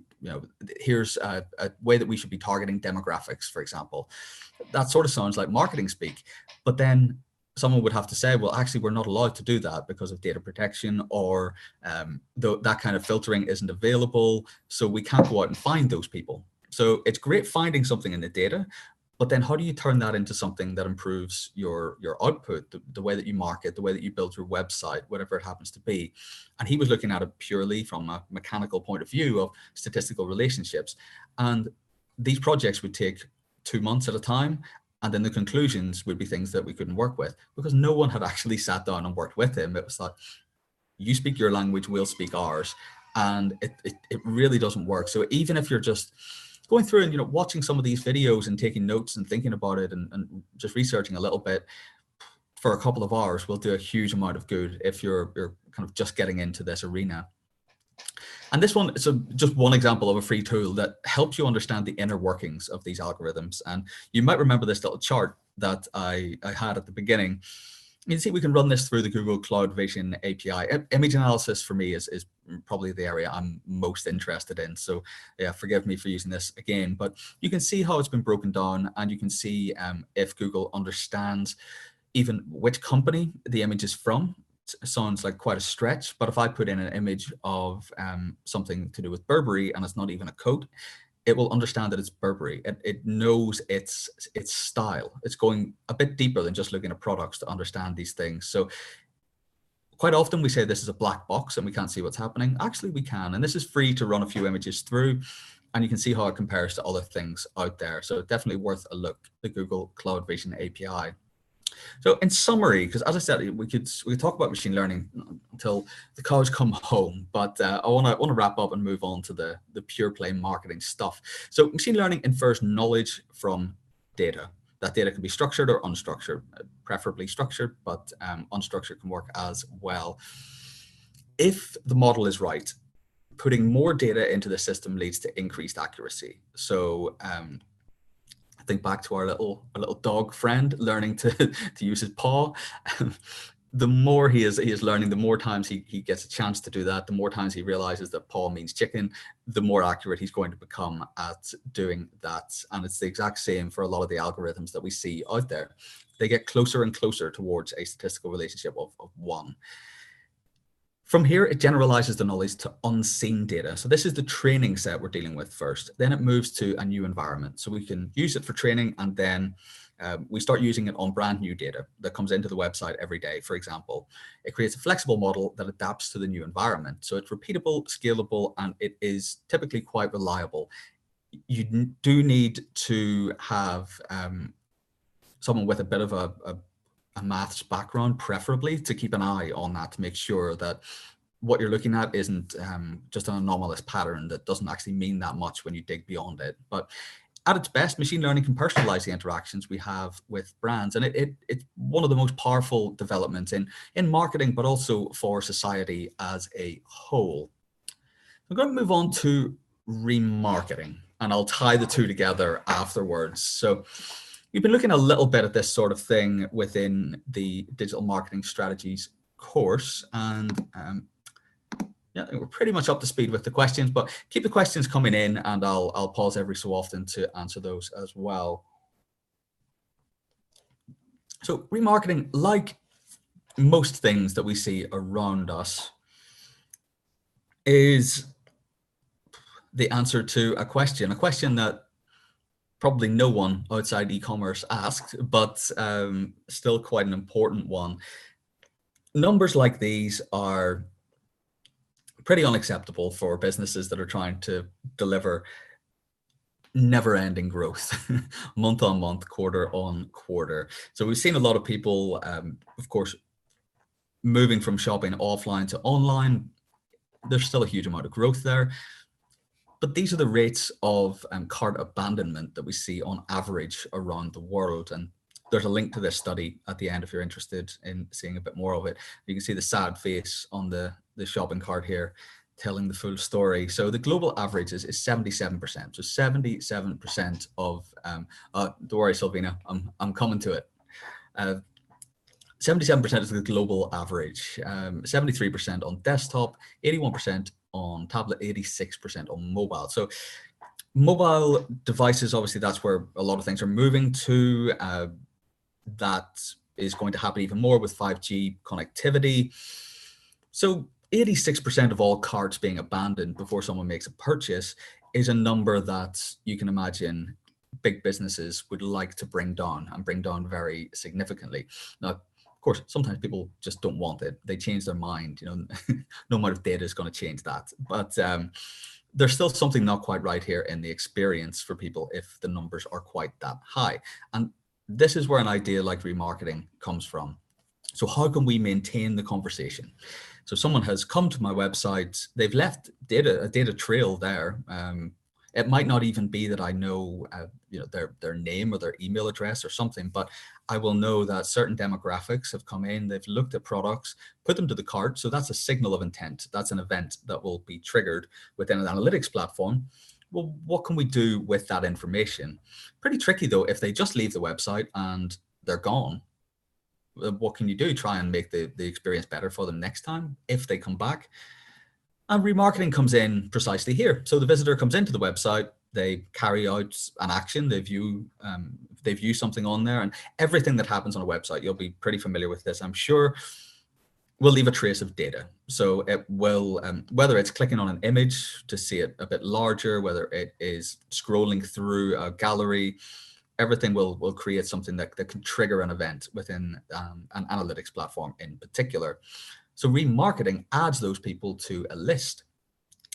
here's a way that we should be targeting demographics, for example. That sort of sounds like marketing speak, but then someone would have to say, well, actually, we're not allowed to do that because of data protection, or that kind of filtering isn't available, so we can't go out and find those people. So it's great finding something in the data, but then how do you turn that into something that improves your output, the way that you market, the way that you build your website, whatever it happens to be? And he was looking at it purely from a mechanical point of view of statistical relationships. And these projects would take 2 months at a time. And then the conclusions would be things that we couldn't work with because no one had actually sat down and worked with him. It was like, you speak your language, we'll speak ours. And it really doesn't work. So even if you're just going through and watching some of these videos and taking notes and thinking about it and just researching a little bit for a couple of hours will do a huge amount of good if you're kind of just getting into this arena. And this one is just one example of a free tool that helps you understand the inner workings of these algorithms. And you might remember this little chart that I had at the beginning. You can see we can run this through the Google Cloud Vision API. Image analysis for me is probably the area I'm most interested in. So yeah, forgive me for using this again, but you can see how it's been broken down, and you can see if Google understands even which company the image is from. It sounds like quite a stretch, but if I put in an image of something to do with Burberry and it's not even a coat, it will understand that it's Burberry. It knows its style. It's going a bit deeper than just looking at products to understand these things. So quite often we say this is a black box and we can't see what's happening. Actually, we can. And this is free to run a few images through, and you can see how it compares to other things out there. So definitely worth a look, the Google Cloud Vision API. So in summary, because as I said, we could talk about machine learning until the cows come home, but I want to wrap up and move on to the pure play marketing stuff. So machine learning infers knowledge from data. That data can be structured or unstructured, preferably structured, but unstructured can work as well. If the model is right, putting more data into the system leads to increased accuracy. So think back to our little dog friend learning to use his paw. The more he is learning, the more times he gets a chance to do that, the more times he realizes that paw means chicken, the more accurate he's going to become at doing that. And it's the exact same for a lot of the algorithms that we see out there. They get closer and closer towards a statistical relationship of 1. From here, it generalizes the knowledge to unseen data. So this is the training set we're dealing with first. Then it moves to a new environment. So we can use it for training, and then we start using it on brand new data that comes into the website every day, for example. It creates a flexible model that adapts to the new environment. So it's repeatable, scalable, and it is typically quite reliable. You do need to have someone with a bit of a maths background, preferably, to keep an eye on that to make sure that what you're looking at isn't just an anomalous pattern that doesn't actually mean that much when you dig beyond it. But at its best, machine learning can personalize the interactions we have with brands. And it's one of the most powerful developments in marketing, but also for society as a whole. I'm going to move on to remarketing, and I'll tie the two together afterwards. So we've been looking a little bit at this sort of thing within the digital marketing strategies course, and yeah, we're pretty much up to speed with the questions, but keep the questions coming in, and I'll pause every so often to answer those as well. So remarketing, like most things that we see around us, is the answer to a question that probably no one outside e-commerce asked, but still quite an important one. Numbers like these are pretty unacceptable for businesses that are trying to deliver never-ending growth, month on month, quarter on quarter. So we've seen a lot of people, of course, moving from shopping offline to online. There's still a huge amount of growth there, but these are the rates of cart abandonment that we see on average around the world. And there's a link to this study at the end if you're interested in seeing a bit more of it. You can see the sad face on the shopping cart here, telling the full story. So the global average is 77%. So 77% of, don't worry, Silvina, I'm coming to it. 77% is the global average, 73% on desktop, 81% on tablet, 86% on mobile. So mobile devices, obviously that's where a lot of things are moving to. That is going to happen even more with 5G connectivity. So 86% of all carts being abandoned before someone makes a purchase is a number that you can imagine big businesses would like to bring down, and bring down very significantly. Now, of course, sometimes people just don't want it. They change their mind, you know, no amount of data is going to change that. But there's still something not quite right here in the experience for people if the numbers are quite that high. And this is where an idea like remarketing comes from. So how can we maintain the conversation? So someone has come to my website, they've left a data trail there. It might not even be that I know, you know, their name or their email address or something, but I will know that certain demographics have come in, they've looked at products, put them to the cart. So that's a signal of intent. That's an event that will be triggered within an analytics platform. Well, what can we do with that information? Pretty tricky though, if they just leave the website and they're gone. What can you do? Try and make the experience better for them next time if they come back. And remarketing comes in precisely here. So the visitor comes into the website, they carry out an action, they view something on there, and everything that happens on a website, you'll be pretty familiar with this, I'm sure, will leave a trace of data. So it will, whether it's clicking on an image to see it a bit larger, whether it is scrolling through a gallery, everything will create something that can trigger an event within an analytics platform in particular. So remarketing adds those people to a list.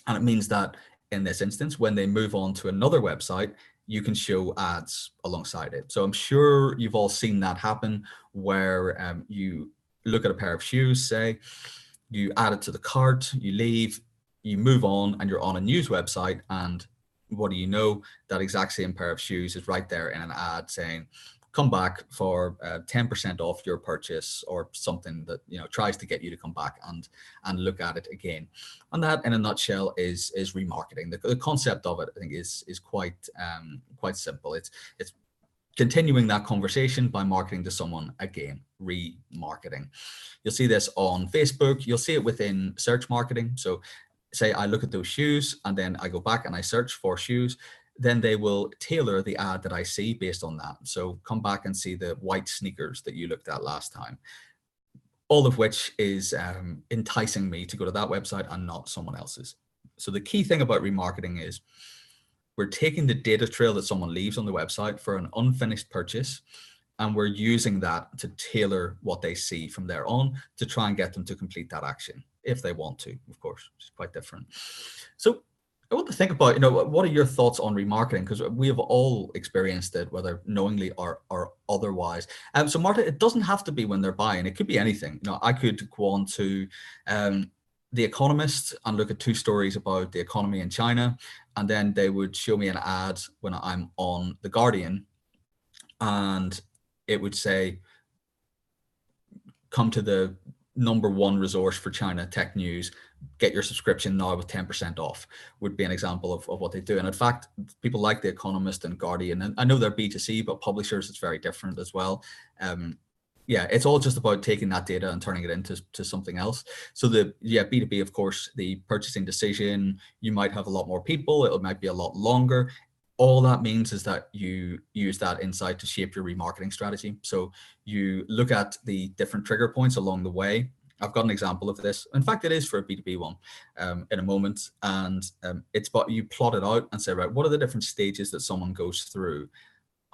And it means that in this instance, when they move on to another website, you can show ads alongside it. So I'm sure you've all seen that happen where you look at a pair of shoes, say, you add it to the cart, you leave, you move on, and you're on a news website, and what do you know? That exact same pair of shoes is right there in an ad saying, come back for 10% off your purchase, or something that, you know, tries to get you to come back and look at it again. And that, in a nutshell, is remarketing. The concept of it, I think, is quite simple. It's continuing that conversation by marketing to someone again, remarketing. You'll see this on Facebook. You'll see it within search marketing. So say I look at those shoes and then I go back and I search for shoes, then they will tailor the ad that I see based on that. So come back and see the white sneakers that you looked at last time, all of which is enticing me to go to that website and not someone else's. So the key thing about remarketing is we're taking the data trail that someone leaves on the website for an unfinished purchase, and we're using that to tailor what they see from there on to try and get them to complete that action if they want to, of course, which is quite different. So I want to think about, what are your thoughts on remarketing? Because we have all experienced it, whether knowingly or otherwise. So Marta, it doesn't have to be when they're buying. It could be anything. I could go on to The Economist and look at two stories about the economy in China, and then they would show me an ad when I'm on The Guardian, and it would say, come to the #1 resource for China tech news, get your subscription now with 10% off, would be an example of what they do. And in fact, people like The Economist and Guardian, and I know they're B2C, but publishers, it's very different as well. Yeah, it's all just about taking that data and turning it into something else. So B2B, of course, the purchasing decision, you might have a lot more people, it might be a lot longer. All that means is that you use that insight to shape your remarketing strategy. So you look at the different trigger points along the way. I've got an example of this. In fact, it is for a B2B one in a moment. And it's about you plot it out and say, right, what are the different stages that someone goes through?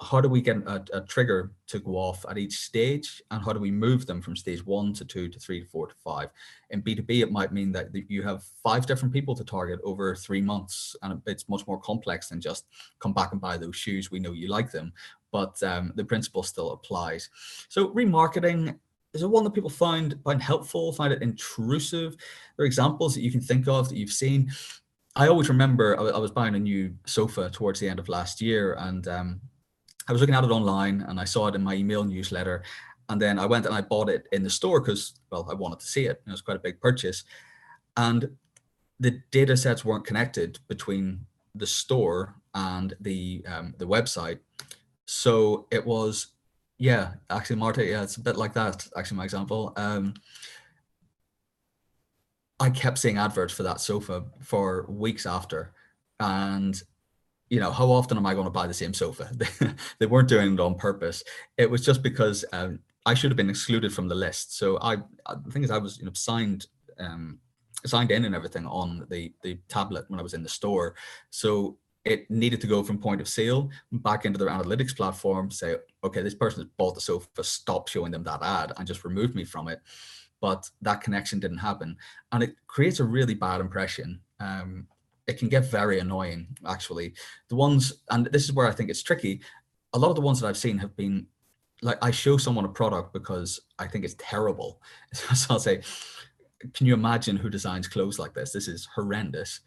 How do we get a trigger to go off at each stage, and how do we move them from stage 1 to 2 to 3 to 4 to 5? In B2B, it might mean that you have 5 different people to target over 3 months, and it's much more complex than just come back and buy those shoes. We know you like them, but the principle still applies. So remarketing is it one that people find helpful, find it intrusive? There are examples that you can think of that you've seen. I always remember I was buying a new sofa towards the end of last year, and I was looking at it online and I saw it in my email newsletter. And then I went and I bought it in the store because, well, I wanted to see it. It was quite a big purchase. And the data sets weren't connected between the store and the website. So it was, yeah, actually, Marta, yeah, it's a bit like that, actually, my example. I kept seeing adverts for that sofa for weeks after. And how often am I going to buy the same sofa? They weren't doing it on purpose. It was just because I should have been excluded from the list. So the thing is, I was signed in and everything on the tablet when I was in the store. So it needed to go from point of sale back into their analytics platform, say, okay, this person has bought the sofa, stop showing them that ad, and just removed me from it. But that connection didn't happen. And it creates a really bad impression. It can get very annoying, actually. The ones, and this is where I think it's tricky, a lot of the ones that I've seen have been like, I show someone a product because I think it's terrible. So I'll say, can you imagine who designs clothes like this? This is horrendous.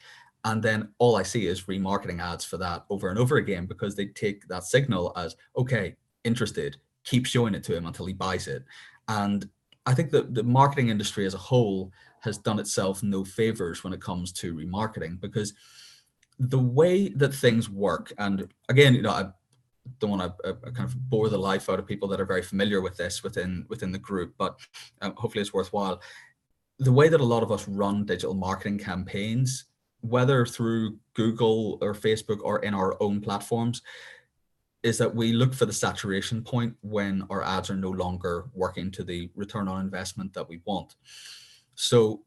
And then all I see is remarketing ads for that over and over again, because they take that signal as, okay, interested, keep showing it to him until he buys it. And I think that the marketing industry as a whole has done itself no favors when it comes to remarketing, because the way that things work, and again, I don't want to kind of bore the life out of people that are very familiar with this within the group, but hopefully it's worthwhile. The way that a lot of us run digital marketing campaigns, whether through Google or Facebook or in our own platforms, is that we look for the saturation point when our ads are no longer working to the return on investment that we want. So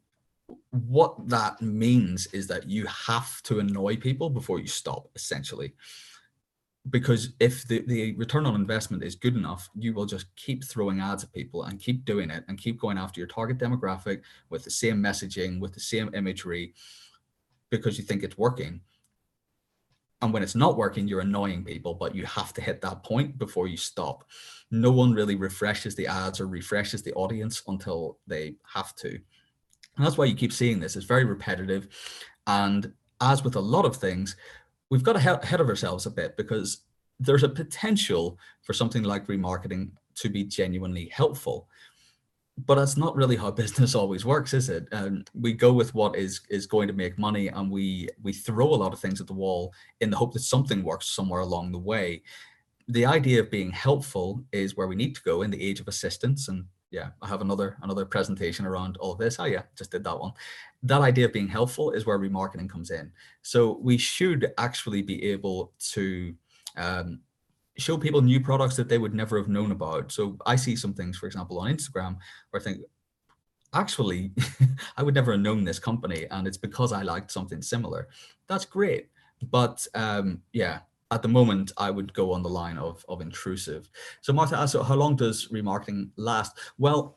what that means is that you have to annoy people before you stop, essentially. Because if the return on investment is good enough, you will just keep throwing ads at people and keep doing it and keep going after your target demographic with the same messaging, with the same imagery, because you think it's working. And when it's not working, you're annoying people, but you have to hit that point before you stop. No one really refreshes the ads or refreshes the audience until they have to. And that's why you keep seeing this. It's very repetitive. And as with a lot of things, we've got ahead of ourselves a bit, because there's a potential for something like remarketing to be genuinely helpful. But that's not really how business always works, is it? We go with what is going to make money, and we throw a lot of things at the wall in the hope that something works somewhere along the way. The idea of being helpful is where we need to go in the age of assistance. And yeah, I have another presentation around all of this. Oh yeah, just did that one. That idea of being helpful is where remarketing comes in. So we should actually be able to show people new products that they would never have known about. So I see some things, for example, on Instagram where I think, actually, I would never have known this company, and it's because I liked something similar. That's great. But yeah, at the moment, I would go on the line of intrusive. So Martha asked, so how long does remarketing last? Well,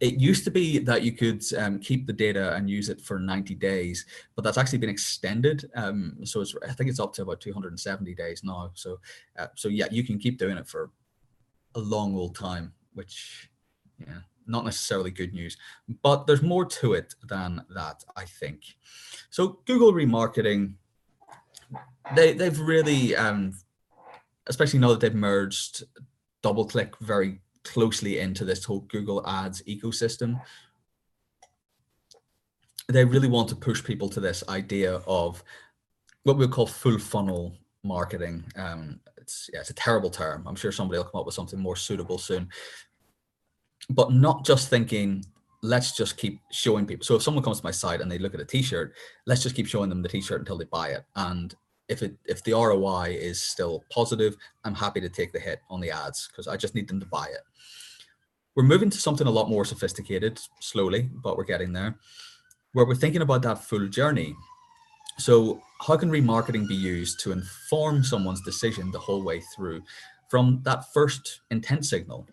It used to be that you could keep the data and use it for 90 days, but that's actually been extended. So I think it's up to about 270 days now. So yeah, you can keep doing it for a long old time, which, yeah, not necessarily good news. But there's more to it than that, I think. So Google remarketing, they've really, especially now that they've merged DoubleClick very closely into this whole Google Ads ecosystem, they really want to push people to this idea of what we call full funnel marketing. It's a terrible term. I'm sure somebody will come up with something more suitable soon. But not just thinking, let's just keep showing people. So if someone comes to my site and they look at a t-shirt, let's just keep showing them the t-shirt until they buy it. And if the ROI is still positive, I'm happy to take the hit on the ads because I just need them to buy it. We're moving to something a lot more sophisticated, slowly, but we're getting there, where we're thinking about that full journey. So how can remarketing be used to inform someone's decision the whole way through from that first intent signal?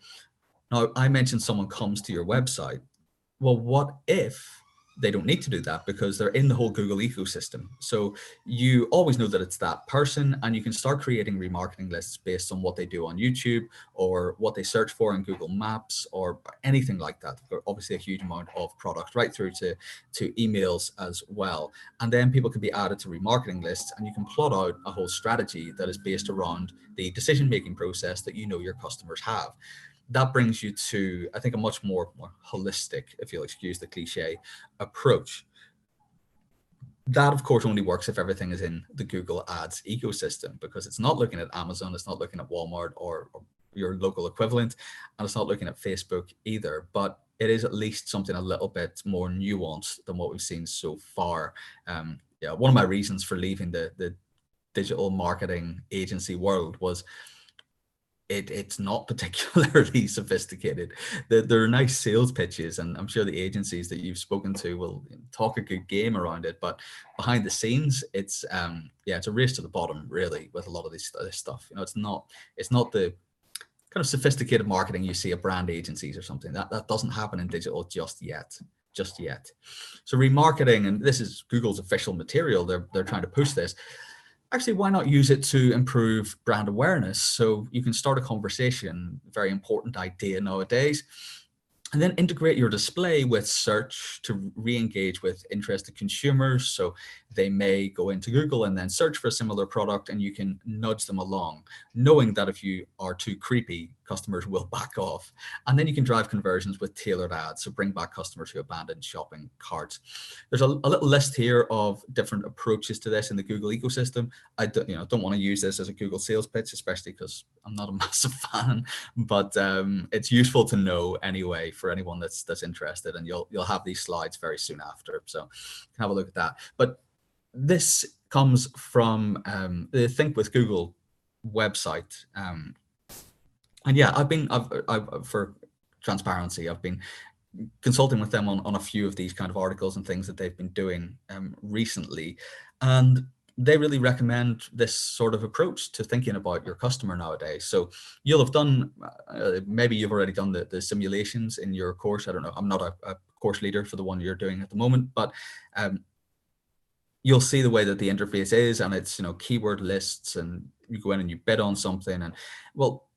Now, I mentioned someone comes to your website. Well, what if they don't need to do that because they're in the whole Google ecosystem? So you always know that it's that person, and you can start creating remarketing lists based on what they do on YouTube or what they search for in Google Maps or anything like that. Obviously a huge amount of product right through to emails as well. And then people can be added to remarketing lists, and you can plot out a whole strategy that is based around the decision-making process that you know your customers have. That brings you to, I think, a much more holistic, if you'll excuse the cliche, approach. That, of course, only works if everything is in the Google Ads ecosystem, because it's not looking at Amazon, it's not looking at Walmart or your local equivalent, and it's not looking at Facebook either. But it is at least something a little bit more nuanced than what we've seen so far. Yeah, one of my reasons for leaving the digital marketing agency world was it's not particularly sophisticated. There are nice sales pitches, and I'm sure the agencies that you've spoken to will talk a good game around it. But behind the scenes, it's it's a race to the bottom, really, with a lot of this stuff. You know, it's not the kind of sophisticated marketing you see at brand agencies or something. That doesn't happen in digital just yet. Just yet. So remarketing, and this is Google's official material. They're trying to push this. Actually, why not use it to improve brand awareness? So you can start a conversation, very important idea nowadays, and then integrate your display with search to re-engage with interested consumers. So they may go into Google and then search for a similar product, and you can nudge them along, knowing that if you are too creepy, customers will back off. And then you can drive conversions with tailored ads, so bring back customers who abandoned shopping carts. There's a little list here of different approaches to this in the Google ecosystem. I don't want to use this as a Google sales pitch, especially because I'm not a massive fan, but it's useful to know anyway for anyone that's interested, and you'll have these slides very soon after, so have a look at that. But this comes from the Think with Google website, and yeah, I've for transparency, I've been consulting with them on a few of these kind of articles and things that they've been doing recently, and they really recommend this sort of approach to thinking about your customer nowadays. So you'll have done, maybe you've already done the simulations in your course. I don't know. I'm not a course leader for the one you're doing at the moment, but you'll see the way that the interface is, and it's, keyword lists, and you go in and you bid on something, and well,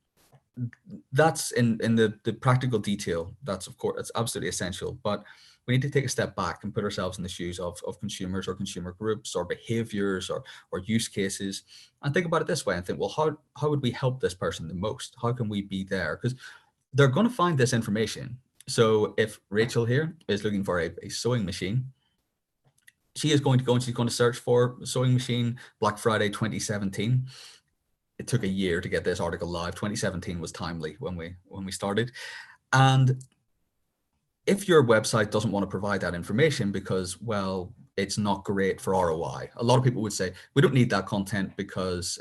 that's in the practical detail. That's, of course, it's absolutely essential, but we need to take a step back and put ourselves in the shoes of consumers or consumer groups or behaviors or use cases, and think about it this way and think, well, how would we help this person the most? How can we be there? Because they're going to find this information. So if Rachel here is looking for a sewing machine, she is going to go and she's going to search for sewing machine Black Friday 2017. It took a year to get this article live. 2017 was timely when we started. And if your website doesn't want to provide that information because, well, it's not great for ROI, a lot of people would say, we don't need that content because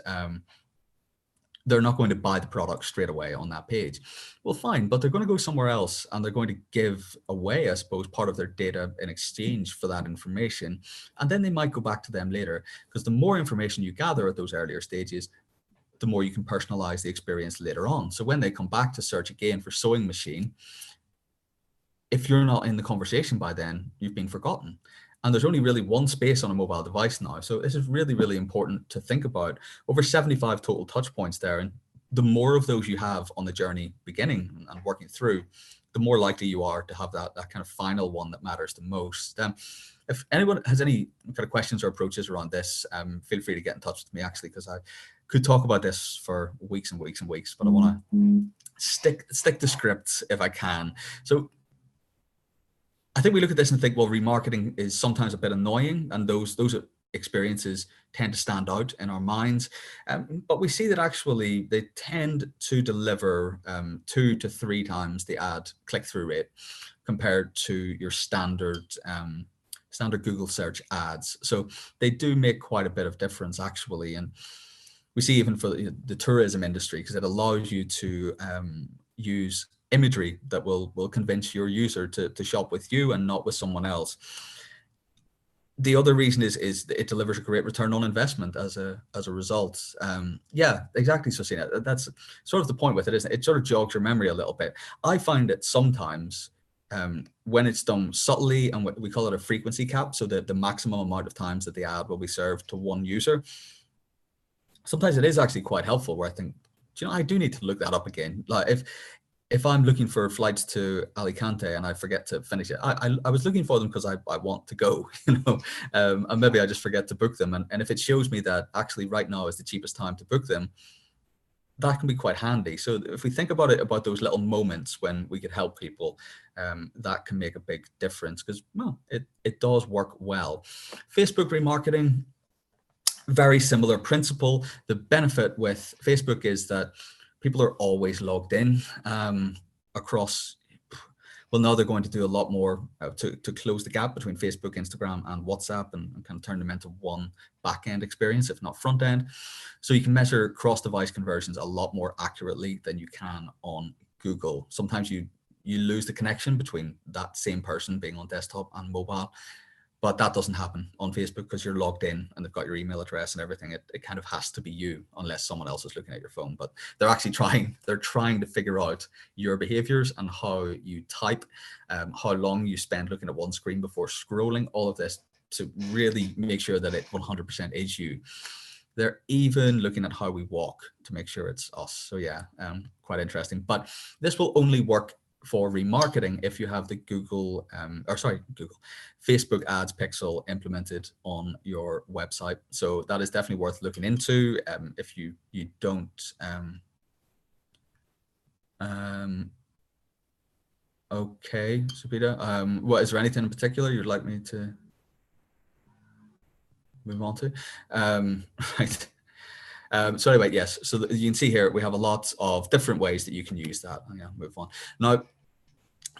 they're not going to buy the product straight away on that page. Well, fine, but they're going to go somewhere else and they're going to give away, I suppose, part of their data in exchange for that information. And then they might go back to them later, because the more information you gather at those earlier stages, the more you can personalize the experience later on. So when they come back to search again for sewing machine, if you're not in the conversation by then, you've been forgotten. And there's only really one space on a mobile device now. So this is really, really important to think about. Over 75 total touch points there. And the more of those you have on the journey beginning and working through, the more likely you are to have that kind of final one that matters the most. If anyone has any kind of questions or approaches around this, feel free to get in touch with me, actually, because I could talk about this for weeks and weeks and weeks, but I want to stick to scripts if I can. So I think we look at this and think, well, remarketing is sometimes a bit annoying, and those experiences tend to stand out in our minds. But we see that actually they tend to deliver 2 to 3 times the ad click-through rate compared to your standard Google search ads. So they do make quite a bit of difference, actually. And we see even for the tourism industry, because it allows you to use imagery that will convince your user to shop with you and not with someone else. The other reason is it delivers a great return on investment as a result. Yeah, exactly, Susina. That's sort of the point with it, isn't it? It sort of jogs your memory a little bit. I find it sometimes when it's done subtly, and we call it a frequency cap, so the maximum amount of times that the ad will be served to one user. Sometimes it is actually quite helpful, where I think, do you know, I do need to look that up again. Like if I'm looking for flights to Alicante and I forget to finish it, I was looking for them because I want to go, you know, and maybe I just forget to book them. And if it shows me that actually right now is the cheapest time to book them, that can be quite handy. So if we think about it, about those little moments when we could help people, that can make a big difference, because, well, it does work well. Facebook remarketing, very similar principle. The benefit with Facebook is that people are always logged in across. Well, now they're going to do a lot more to close the gap between Facebook, Instagram, and WhatsApp, and kind of turn them into one back-end experience, if not front-end. So you can measure cross-device conversions a lot more accurately than you can on Google. Sometimes you lose the connection between that same person being on desktop and mobile. But that doesn't happen on Facebook because you're logged in and they've got your email address and everything. It kind of has to be you, unless someone else is looking at your phone. But they're actually trying to figure out your behaviors and how you type, how long you spend looking at one screen before scrolling, all of this, to really make sure that it 100% is you. They're even looking at how we walk to make sure it's us. So yeah, quite interesting. But this will only work for remarketing if you have the Facebook ads pixel implemented on your website. So that is definitely worth looking into. If you don't, okay, Subida, what, is there anything in particular you'd like me to move on to? Right. So anyway, yes, so you can see here we have a lot of different ways that you can use that. Yeah, move on. Now,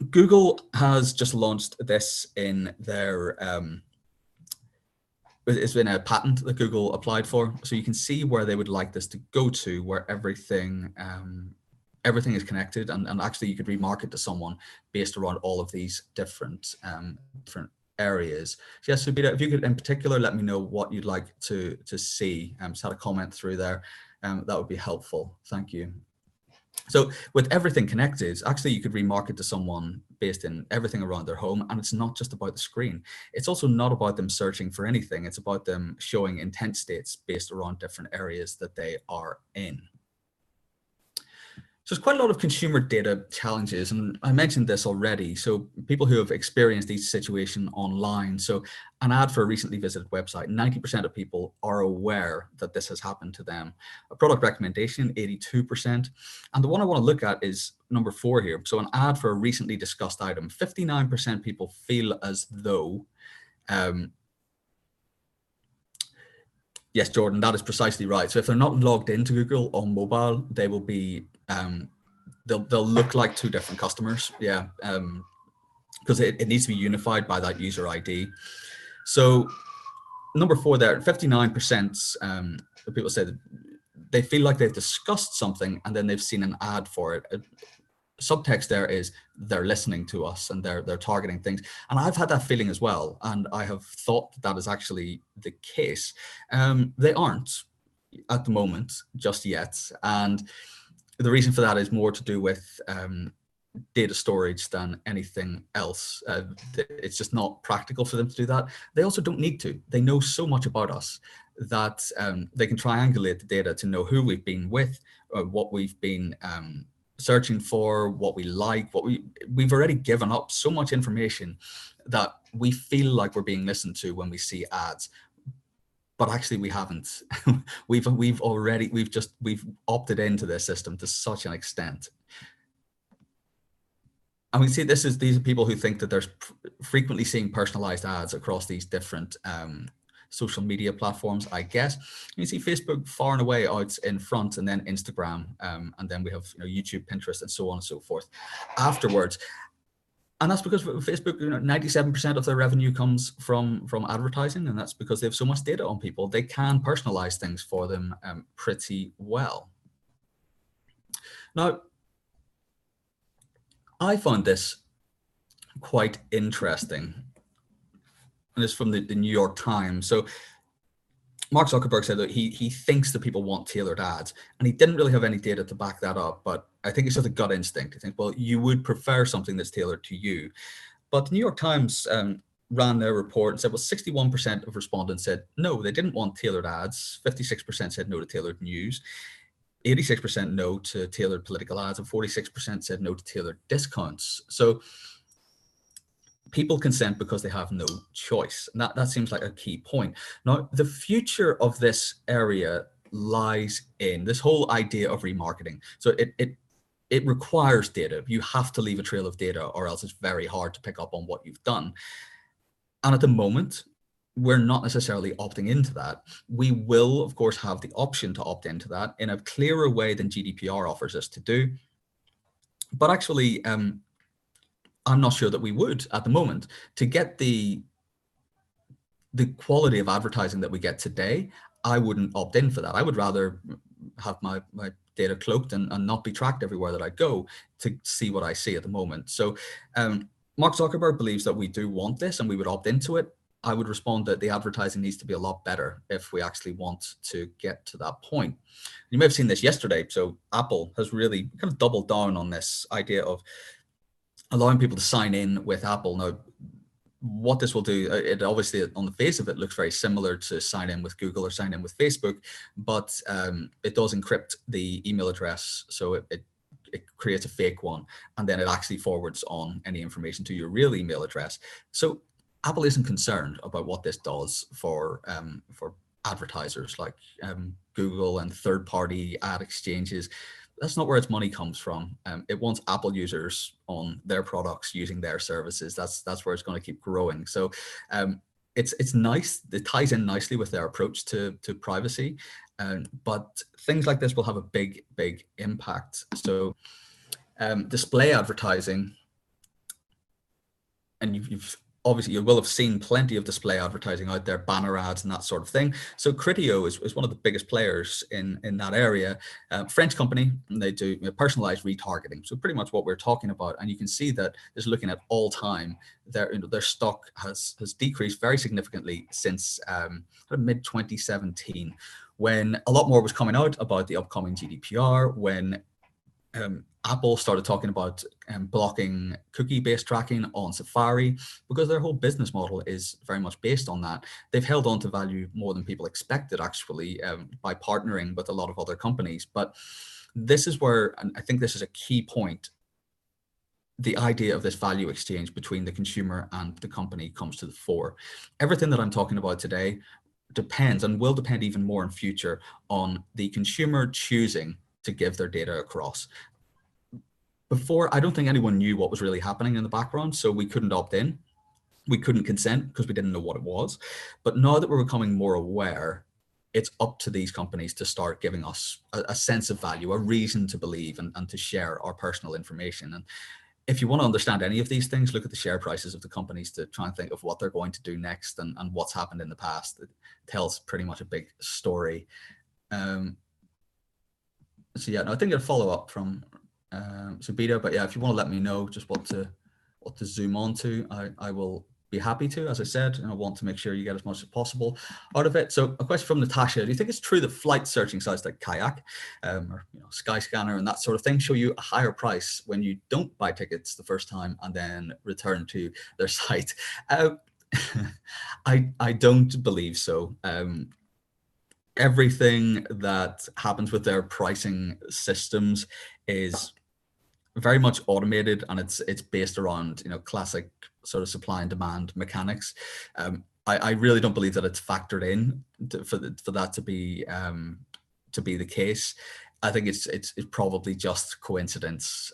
Google has just launched this in their, it's been a patent that Google applied for. So you can see where they would like this to go to, where everything is connected, and actually you could remarket to someone based around all of these different areas. So yes, Subida, if you could in particular let me know what you'd like to see. Just had a comment through there. That would be helpful. Thank you. So with everything connected, actually you could remarket to someone based in everything around their home, and it's not just about the screen. It's also not about them searching for anything. It's about them showing intent states based around different areas that they are in. So there's quite a lot of consumer data challenges, and I mentioned this already. So people who have experienced each situation online, so an ad for a recently visited website, 90% of people are aware that this has happened to them. A product recommendation, 82%. And the one I want to look at is number 4 here. So an ad for a recently discussed item, 59% people feel as though, yes, Jordan, that is precisely right. So if they're not logged into Google on mobile, they will be, they'll look like 2 different customers. Yeah, because it needs to be unified by that user ID. So number 4 there, 59% of people say that they feel like they've discussed something and then they've seen an ad for it. Subtext there is they're listening to us and they're targeting things. And I've had that feeling as well. And I have thought that is actually the case. They aren't at the moment just yet. And the reason for that is more to do with data storage than anything else. It's just not practical for them to do that. They also don't need to. They know so much about us that they can triangulate the data to know who we've been with, what we've been searching for, what we like, we've already given up so much information that we feel like we're being listened to when we see ads. But actually we haven't. we've opted into this system to such an extent. And we see these are people who think that they're frequently seeing personalized ads across these different social media platforms, I guess. You see Facebook far and away out in front, and then Instagram, and then we have YouTube, Pinterest, and so on and so forth afterwards. And that's because Facebook, 97% of their revenue comes from advertising, and that's because they have so much data on people. They can personalize things for them pretty well. Now, I found this quite interesting, and it's from the New York Times. So Mark Zuckerberg said that he thinks that people want tailored ads, and he didn't really have any data to back that up, but I think it's just a gut instinct. I think, well, you would prefer something that's tailored to you. But the New York Times ran their report and said, well, 61% of respondents said no, they didn't want tailored ads. 56% said no to tailored news. 86% no to tailored political ads, and 46% said no to tailored discounts. So people consent because they have no choice. And that seems like a key point. Now, the future of this area lies in this whole idea of remarketing. So it requires data. You have to leave a trail of data, or else it's very hard to pick up on what you've done. And at the moment, we're not necessarily opting into that. We will, of course, have the option to opt into that in a clearer way than GDPR offers us to do. But actually, I'm not sure that we would at the moment. To get the quality of advertising that we get today, I wouldn't opt in for that. I would rather have my data cloaked and not be tracked everywhere that I go to see what I see at the moment. So Mark Zuckerberg believes that we do want this and we would opt into it. I would respond that the advertising needs to be a lot better if we actually want to get to that point. You may have seen this yesterday. So Apple has really kind of doubled down on this idea of allowing people to sign in with Apple. Now, what this will do, it obviously on the face of it looks very similar to sign in with Google or sign in with Facebook, but it does encrypt the email address. So it creates a fake one, and then it actually forwards on any information to your real email address. So Apple isn't concerned about what this does for advertisers like Google and third-party ad exchanges. That's not where its money comes from. It wants Apple users on their products using their services. That's where it's going to keep growing. So it's nice. It ties in nicely with their approach to privacy. But things like this will have a big impact. So display advertising, and you've obviously you will have seen plenty of display advertising out there, banner ads and that sort of thing. So Criteo is one of the biggest players in that area. French company, and they do personalized retargeting. So pretty much what we're talking about, and you can see that just looking at all time, their stock has decreased very significantly since mid 2017, when a lot more was coming out about the upcoming GDPR, when Apple started talking about blocking cookie-based tracking on Safari, because their whole business model is very much based on that. They've held on to value more than people expected, actually, by partnering with a lot of other companies. But this is where, and I think this is a key point, the idea of this value exchange between the consumer and the company comes to the fore. Everything that I'm talking about today depends, and will depend even more in future, on the consumer choosing to give their data across. Before, I don't think anyone knew what was really happening in the background, so we couldn't opt in. We couldn't consent because we didn't know what it was. But now that we're becoming more aware, it's up to these companies to start giving us a sense of value, a reason to believe and to share our personal information. And if you want to understand any of these things, look at the share prices of the companies to try and think of what they're going to do next and what's happened in the past. It tells pretty much a big story. So yeah, no, I think I'll follow up from Subida, but yeah, if you want to let me know just what to zoom on to, I will be happy to, as I said, and I want to make sure you get as much as possible out of it. So a question from Natasha: do you think it's true that flight searching sites like Kayak or Skyscanner and that sort of thing show you a higher price when you don't buy tickets the first time and then return to their site? I don't believe so. Everything that happens with their pricing systems is very much automated, and it's based around classic sort of supply and demand mechanics. I really don't believe that it's factored in for that to be the case. I think it's probably just coincidence.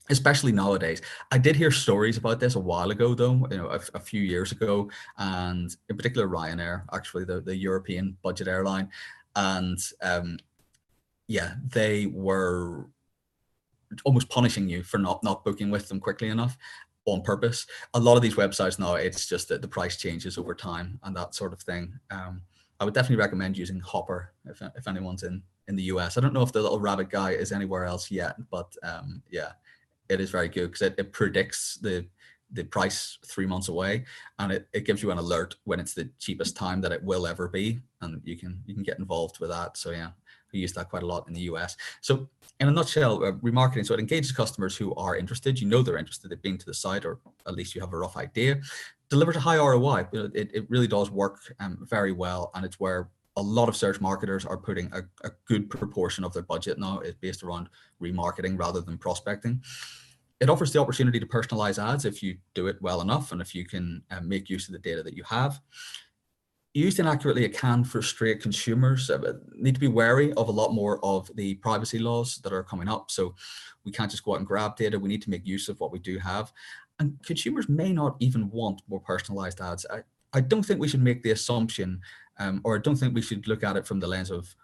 Especially nowadays. I did hear stories about this a while ago, though, a few years ago, and in particular Ryanair, actually the European budget airline, and yeah, they were almost punishing you for not booking with them quickly enough on purpose. A lot of these websites now, it's just that the price changes over time and that sort of thing. I would definitely recommend using Hopper if anyone's in the US. I don't know if the little rabbit guy is anywhere else yet, but yeah, it is very good because it predicts the price 3 months away, and it gives you an alert when it's the cheapest time that it will ever be, and you can get involved with that. So yeah, we use that quite a lot in the US. So in a nutshell, remarketing, so it engages customers who are interested. They're interested in being to the site, or at least you have a rough idea. Delivers a high ROI. It really does work very well, and it's where a lot of search marketers are putting a good proportion of their budget now is based around remarketing rather than prospecting. It offers the opportunity to personalize ads if you do it well enough, and if you can make use of the data that you have. Used inaccurately, it can frustrate consumers. Need to be wary of a lot more of the privacy laws that are coming up. So we can't just go out and grab data. We need to make use of what we do have. And consumers may not even want more personalized ads. I don't think we should make the assumption, or I don't think we should look at it from the lens of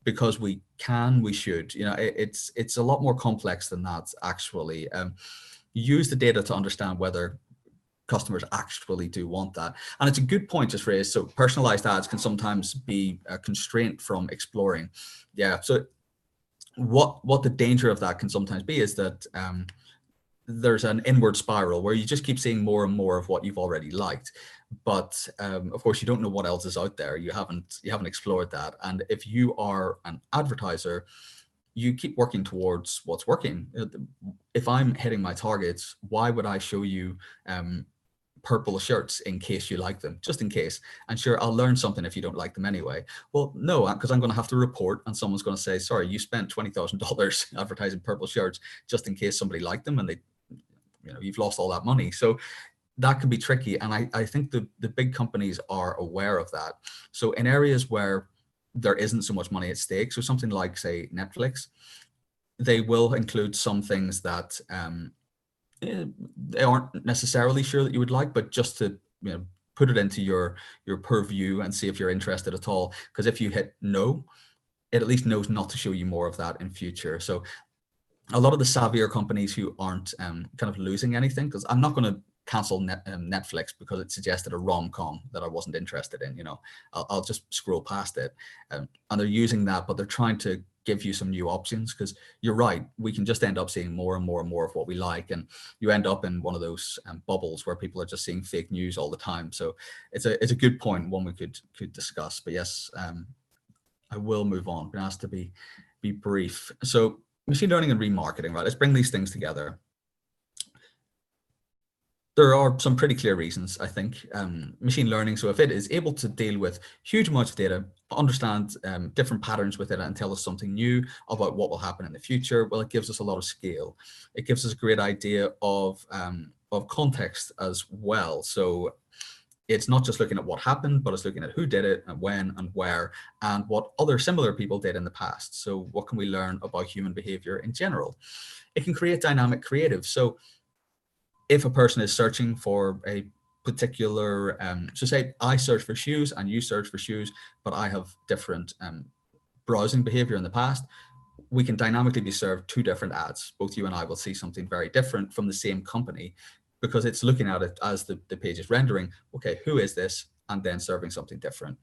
because we can, we should. It's a lot more complex than that, actually. Use the data to understand whether customers actually do want that. And it's a good point just raised. So personalized ads can sometimes be a constraint from exploring. Yeah. So what the danger of that can sometimes be is that there's an inward spiral where you just keep seeing more and more of what you've already liked. But of course, you don't know what else is out there. You haven't explored that. And if you are an advertiser, you keep working towards what's working. If I'm hitting my targets, why would I show you purple shirts in case you like them, just in case? And sure, I'll learn something if you don't like them anyway. Well, no, because I'm going to have to report, and someone's going to say, sorry, you spent $20,000 advertising purple shirts just in case somebody liked them, and they, you've lost all that money. So that can be tricky. And I think the big companies are aware of that. So in areas where there isn't so much money at stake, so something like, say, Netflix, they will include some things that they aren't necessarily sure that you would like, but just to put it into your purview and see if you're interested at all. Because if you hit no, it at least knows not to show you more of that in future. So a lot of the savvier companies who aren't kind of losing anything, because I'm not going to cancel Netflix because it suggested a rom-com that I wasn't interested in. I'll just scroll past it, and they're using that, but they're trying to give you some new options, because you're right, we can just end up seeing more and more and more of what we like, and you end up in one of those bubbles where people are just seeing fake news all the time. So it's a good point, one we could discuss. But yes, I will move on. I'm going to ask to be brief. So machine learning and remarketing, right? Let's bring these things together. There are some pretty clear reasons, I think. Machine learning, so if it is able to deal with huge amounts of data, understand different patterns with it, and tell us something new about what will happen in the future, well, it gives us a lot of scale. It gives us a great idea of context as well. So it's not just looking at what happened, but it's looking at who did it and when and where, and what other similar people did in the past. So what can we learn about human behavior in general? It can create dynamic creative. So if a person is searching for a particular, so say I search for shoes and you search for shoes, but I have different browsing behavior in the past, we can dynamically be served two different ads. Both you and I will see something very different from the same company, because it's looking at it as the page is rendering, okay, who is this? And then serving something different.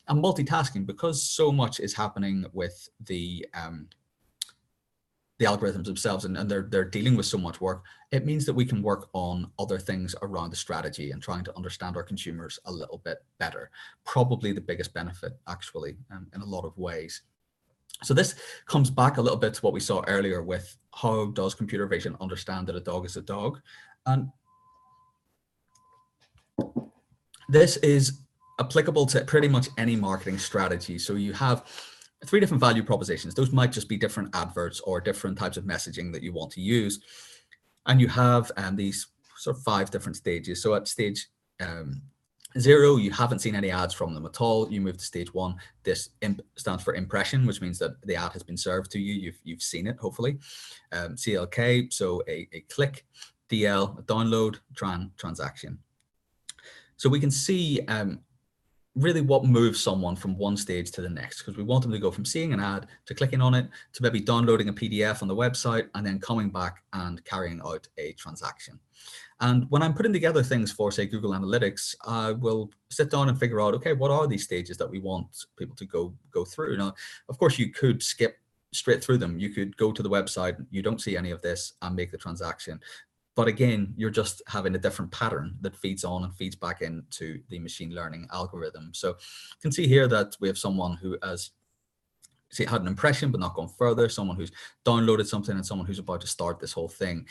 And multitasking, because so much is happening with the the algorithms themselves, and they're dealing with so much work, it means that we can work on other things around the strategy and trying to understand our consumers a little bit better. Probably the biggest benefit, actually, in a lot of ways. So this comes back a little bit to what we saw earlier with how does computer vision understand that a dog is a dog? And this is applicable to pretty much any marketing strategy. So you have 3 different value propositions. Those might just be different adverts or different types of messaging that you want to use. And you have these sort of 5 different stages. So at stage 0, you haven't seen any ads from them at all. You move to stage 1. This stands for impression, which means that the ad has been served to you. You've seen it, hopefully. CLK, so a click. DL, a download. Transaction. So we can see really what moves someone from one stage to the next, because we want them to go from seeing an ad to clicking on it to maybe downloading a PDF on the website and then coming back and carrying out a transaction. And when I'm putting together things for, say, Google Analytics, I will sit down and figure out, okay, what are these stages that we want people to go through? Now, of course, you could skip straight through them. You could go to the website, you don't see any of this, and make the transaction. But again, you're just having a different pattern that feeds on and feeds back into the machine learning algorithm. So you can see here that we have someone who has had an impression but not gone further, someone who's downloaded something, and someone who's about to start this whole thing.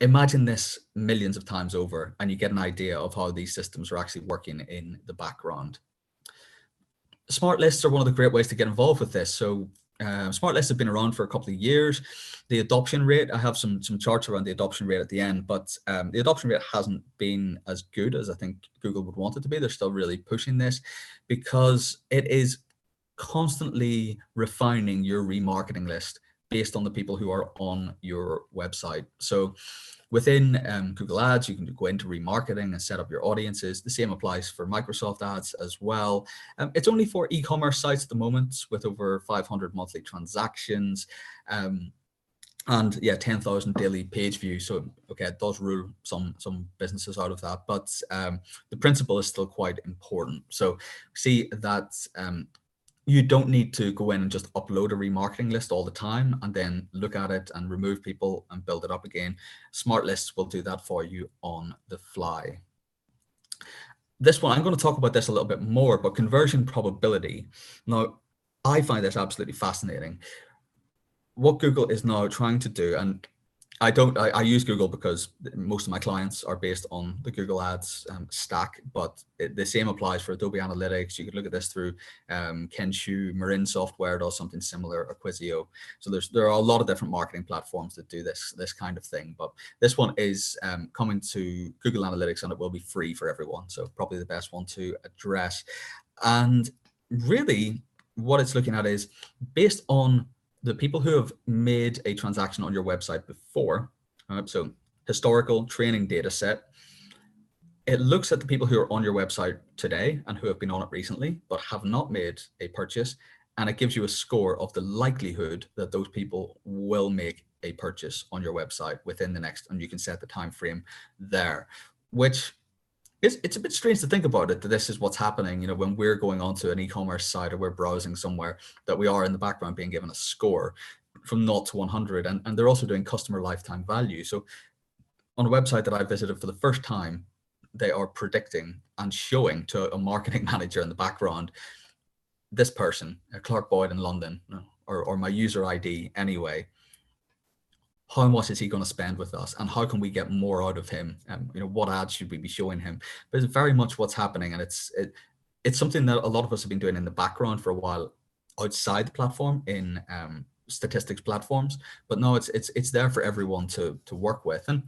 Imagine this millions of times over, and you get an idea of how these systems are actually working in the background. Smart lists are one of the great ways to get involved with this. So smart lists have been around for a couple of years. The adoption rate, I have some charts around the adoption rate at the end, but the adoption rate hasn't been as good as I think Google would want it to be. They're still really pushing this because it is constantly refining your remarketing list based on the people who are on your website. So within Google Ads, you can go into remarketing and set up your audiences. The same applies for Microsoft Ads as well. It's only for e-commerce sites at the moment with over 500 monthly transactions. And yeah, 10,000 daily page views. So, okay, it does rule some businesses out of that, but the principle is still quite important. So see that you don't need to go in and just upload a remarketing list all the time and then look at it and remove people and build it up again. Smart lists will do that for you on the fly. This one, I'm going to talk about this a little bit more, but conversion probability. Now, I find this absolutely fascinating. What Google is now trying to do, and I use Google because most of my clients are based on the Google Ads stack, but the same applies for Adobe Analytics. You could look at this through Kensho, Marin Software does something similar, or Quizio. So there are a lot of different marketing platforms that do this kind of thing, but this one is coming to Google Analytics, and it will be free for everyone. So probably the best one to address. And really what it's looking at is based on the people who have made a transaction on your website before, so historical training data set, it looks at the people who are on your website today and who have been on it recently, but have not made a purchase. And it gives you a score of the likelihood that those people will make a purchase on your website within the next, and you can set the time frame there, which it's a bit strange to think about it, that this is what's happening, you know, when we're going onto an e-commerce site or we're browsing somewhere, that we are in the background being given a score from 0 to 100. And they're also doing customer lifetime value. So on a website that I visited for the first time, they are predicting and showing to a marketing manager in the background, this person, Clark Boyd in London, or my user ID anyway, how much is he going to spend with us, and how can we get more out of him? You know, what ads should we be showing him? But it's very much what's happening, and it's something that a lot of us have been doing in the background for a while outside the platform in statistics platforms. But now it's there for everyone to work with, and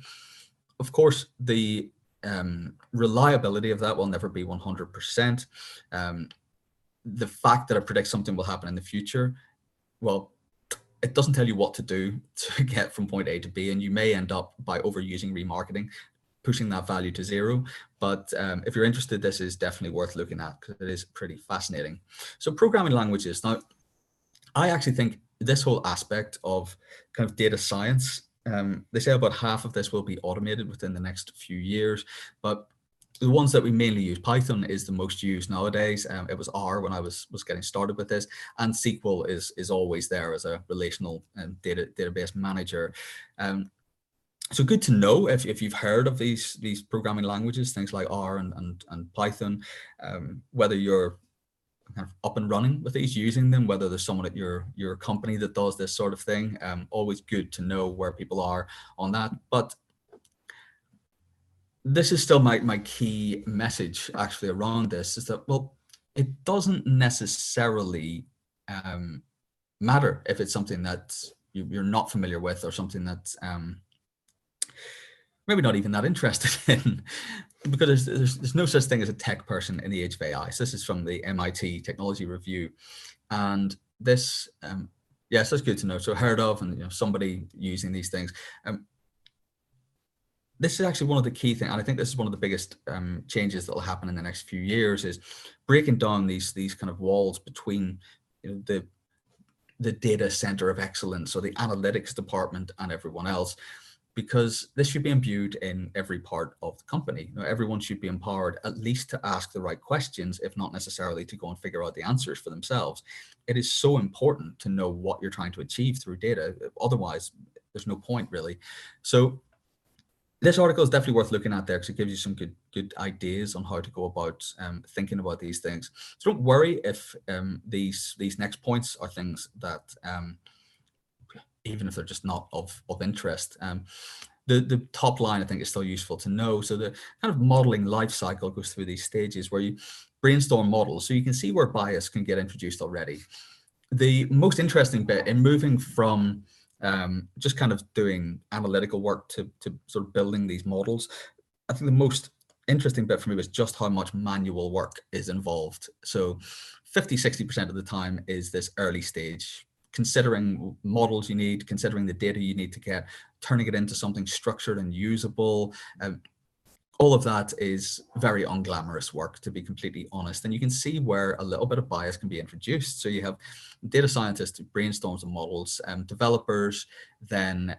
of course the reliability of that will never be 100%. The fact that it predicts something will happen in the future, well, it doesn't tell you what to do to get from point A to B, and you may end up, by overusing remarketing, pushing that value to 0. But if you're interested, this is definitely worth looking at because it is pretty fascinating. So programming languages. Now, I actually think this whole aspect of kind of data science, they say about half of this will be automated within the next few years, but the ones that we mainly use, Python is the most used nowadays. It was R when I was getting started with this, and SQL is always there as a relational database manager. So good to know if you've heard of these programming languages, things like R and Python, whether you're kind of up and running with these, using them, whether there's someone at your company that does this sort of thing. Always good to know where people are on that. But this is still my key message actually around this, is that, well, it doesn't necessarily matter if it's something that you're not familiar with, or something that's maybe not even that interested in, because there's no such thing as a tech person in the age of AI. So this is from the MIT Technology Review, and this, yes, that's good to know. So heard of, and somebody using these things. This is actually one of the key things, and I think this is one of the biggest changes that will happen in the next few years, is breaking down these kind of walls between the data center of excellence, or the analytics department, and everyone else, because this should be imbued in every part of the company. Everyone should be empowered at least to ask the right questions, if not necessarily to go and figure out the answers for themselves. It is so important to know what you're trying to achieve through data. Otherwise, there's no point really. So this article is definitely worth looking at there, because it gives you some good ideas on how to go about thinking about these things. So don't worry if these next points are things that even if they're just not of interest. The top line, I think, is still useful to know. So the kind of modeling life cycle goes through these stages where you brainstorm models, so you can see where bias can get introduced already. The most interesting bit in moving from just kind of doing analytical work to sort of building these models, I think the most interesting bit for me was just how much manual work is involved. So 50–60% of the time is this early stage, considering models you need, considering the data you need to get, turning it into something structured and usable. All of that is very unglamorous work, to be completely honest. And you can see where a little bit of bias can be introduced. So you have data scientists who brainstorm the models, developers then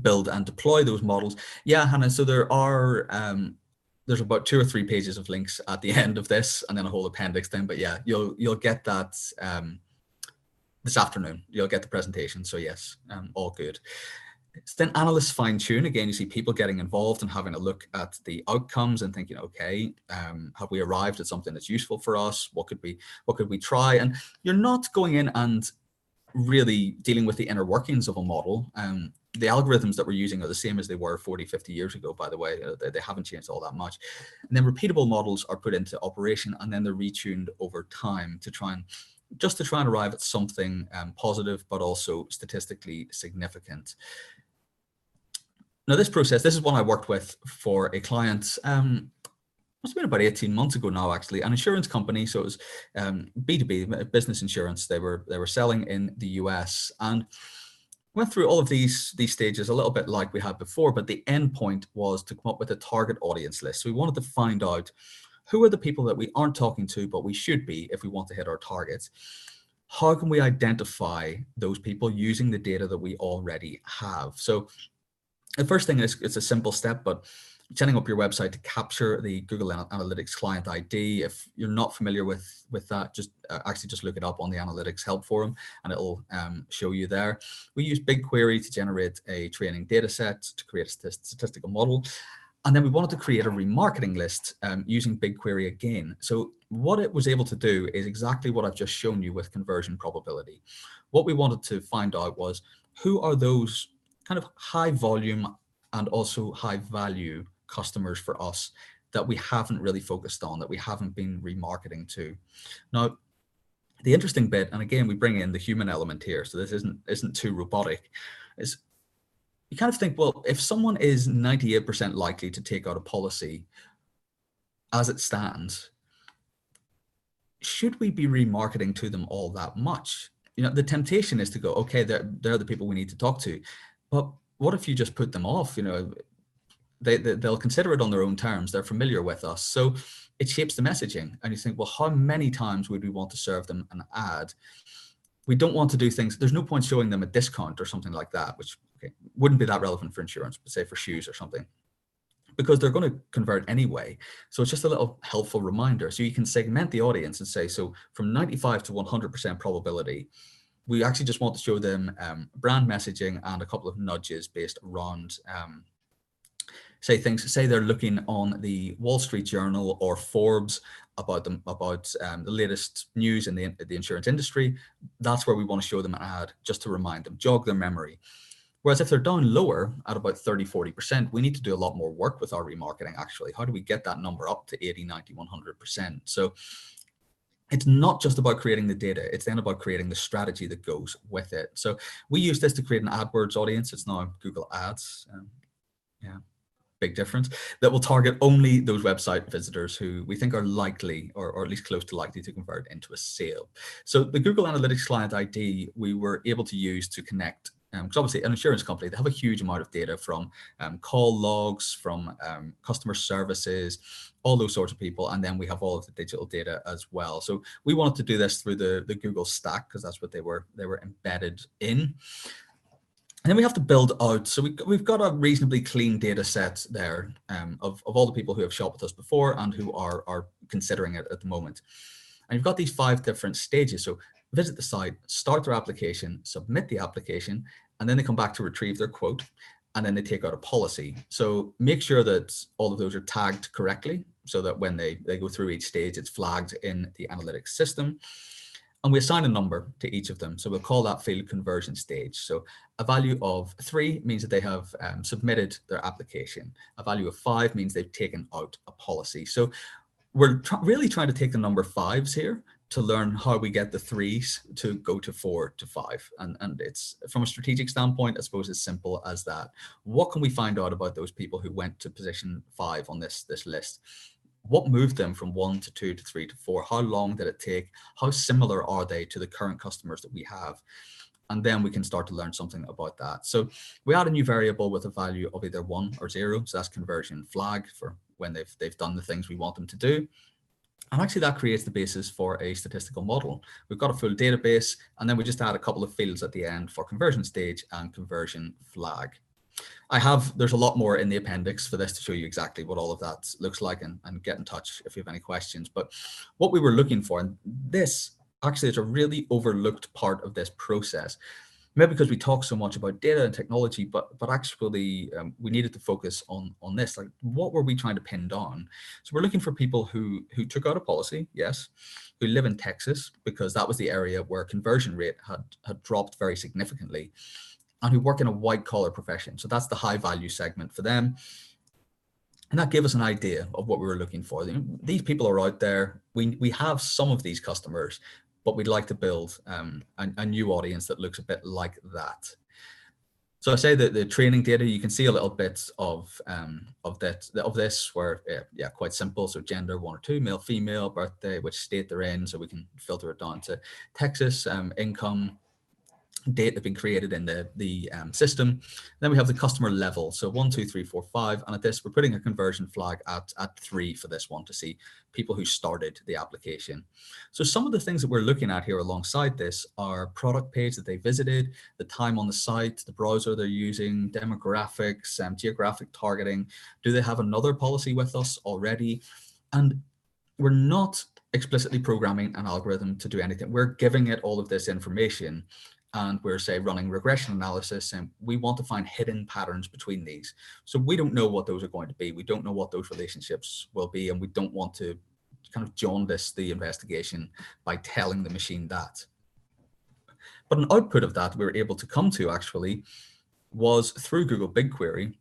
build and deploy those models. Yeah, Hannah, so there are there's about 2 or 3 pages of links at the end of this, and then a whole appendix thing. But yeah, you'll get that this afternoon. You'll get the presentation. So yes, all good. So then analysts fine tune. Again, you see people getting involved and having a look at the outcomes and thinking, okay, have we arrived at something that's useful for us? What could we try? And you're not going in and really dealing with the inner workings of a model. The algorithms that we're using are the same as they were 40–50 years ago, by the way. They haven't changed all that much. And then repeatable models are put into operation, and then they're retuned over time to try and arrive at something positive, but also statistically significant. Now, this process, this is one I worked with for a client, must have been about 18 months ago now, actually, an insurance company. So it was B2B, business insurance. They were selling in the US, and went through all of these stages a little bit like we had before, but the end point was to come up with a target audience list. So we wanted to find out who are the people that we aren't talking to, but we should be if we want to hit our targets. How can we identify those people using the data that we already have? So the first thing is, it's a simple step, but setting up your website to capture the Google Analytics client ID. If you're not familiar with that, just actually just look it up on the Analytics help forum, and it'll show you there. We use BigQuery to generate a training data set to create a statistical model. And then we wanted to create a remarketing list using BigQuery again. So what it was able to do is exactly what I've just shown you with conversion probability. What we wanted to find out was, who are those kind of high volume and also high value customers for us that we haven't really focused on, that we haven't been remarketing to. Now, the interesting bit, and again, we bring in the human element here, so this isn't too robotic, is you kind of think, well, if someone is 98% likely to take out a policy as it stands, should we be remarketing to them all that much? The temptation is to go, okay, they're the people we need to talk to. But what if you just put them off? They'll consider it on their own terms. They're familiar with us. So it shapes the messaging. And you think, well, how many times would we want to serve them an ad? We don't want to do things. There's no point showing them a discount or something like that, which wouldn't be that relevant for insurance, but say for shoes or something. because they're going to convert anyway. So it's just a little helpful reminder. So you can segment the audience and say, so from 95 to 100% probability, we actually just want to show them brand messaging and a couple of nudges based around say they're looking on the Wall Street Journal or Forbes about the latest news in the insurance industry. That's where we want to show them an ad just to remind them, jog their memory. Whereas if they're down lower at about 30-40%, we need to do a lot more work with our remarketing actually. How do we get that number up to 80, 90, 100%? So it's not just about creating the data, it's then about creating the strategy that goes with it. So we use this to create an AdWords audience. It's now Google Ads. Yeah, big difference, that will target only those website visitors who we think are likely or at least close to likely to convert into a sale. So the Google Analytics client ID we were able to use to connect, because obviously an insurance company, they have a huge amount of data from call logs, from customer services, all those sorts of people. And then we have all of the digital data as well. So we wanted to do this through the Google Stack because that's what they were embedded in. And then we have to build out, so we've got a reasonably clean data set there of all the people who have shopped with us before and who are considering it at the moment. And you've got these 5 different stages. So visit the site, start their application, submit the application, and then they come back to retrieve their quote, and then they take out a policy. So make sure that all of those are tagged correctly so that when they go through each stage, it's flagged in the analytics system. And we assign a number to each of them. So we'll call that field conversion stage. So a value of 3 means that they have submitted their application. A value of 5 means they've taken out a policy. So we're really trying to take the number 5s here to learn how we get the 3s to go to 4 to 5. And it's, from a strategic standpoint, I suppose as simple as that. What can we find out about those people who went to position 5 on this list? What moved them from 1 to 2 to 3 to 4? How long did it take? How similar are they to the current customers that we have? And then we can start to learn something about that. So we add a new variable with a value of either 1 or 0. So that's conversion flag for when they've done the things we want them to do. And actually that creates the basis for a statistical model. We've got a full database, and then we just add a couple of fields at the end for conversion stage and conversion flag. There's a lot more in the appendix for this to show you exactly what all of that looks like, and get in touch if you have any questions. But what we were looking for, and this actually is a really overlooked part of this process, maybe because we talk so much about data and technology, but actually we needed to focus on this. Like, what were we trying to pin down? So we're looking for people who took out a policy, yes, who live in Texas, because that was the area where conversion rate had dropped very significantly, and who work in a white collar profession. So that's the high value segment for them. And that gave us an idea of what we were looking for. These people are out there. We have some of these customers, but we'd like to build a new audience that looks a bit like that. So I say that the training data, you can see a little bit of this where, yeah, quite simple. So gender 1 or 2, male, female, birthday, which state they're in. So we can filter it down to Texas, income, date that's been created in the system. Then we have the customer level. So 1, 2, 3, 4, 5. And at this, we're putting a conversion flag at 3 for this one to see people who started the application. So some of the things that we're looking at here alongside this are product page that they visited, the time on the site, the browser they're using, demographics, geographic targeting. Do they have another policy with us already? And we're not explicitly programming an algorithm to do anything. We're giving it all of this information, and we're, say, running regression analysis, and we want to find hidden patterns between these. So we don't know what those are going to be. We don't know what those relationships will be, and we don't want to kind of jaundice the investigation by telling the machine that. But an output of that we were able to come to actually was through Google BigQuery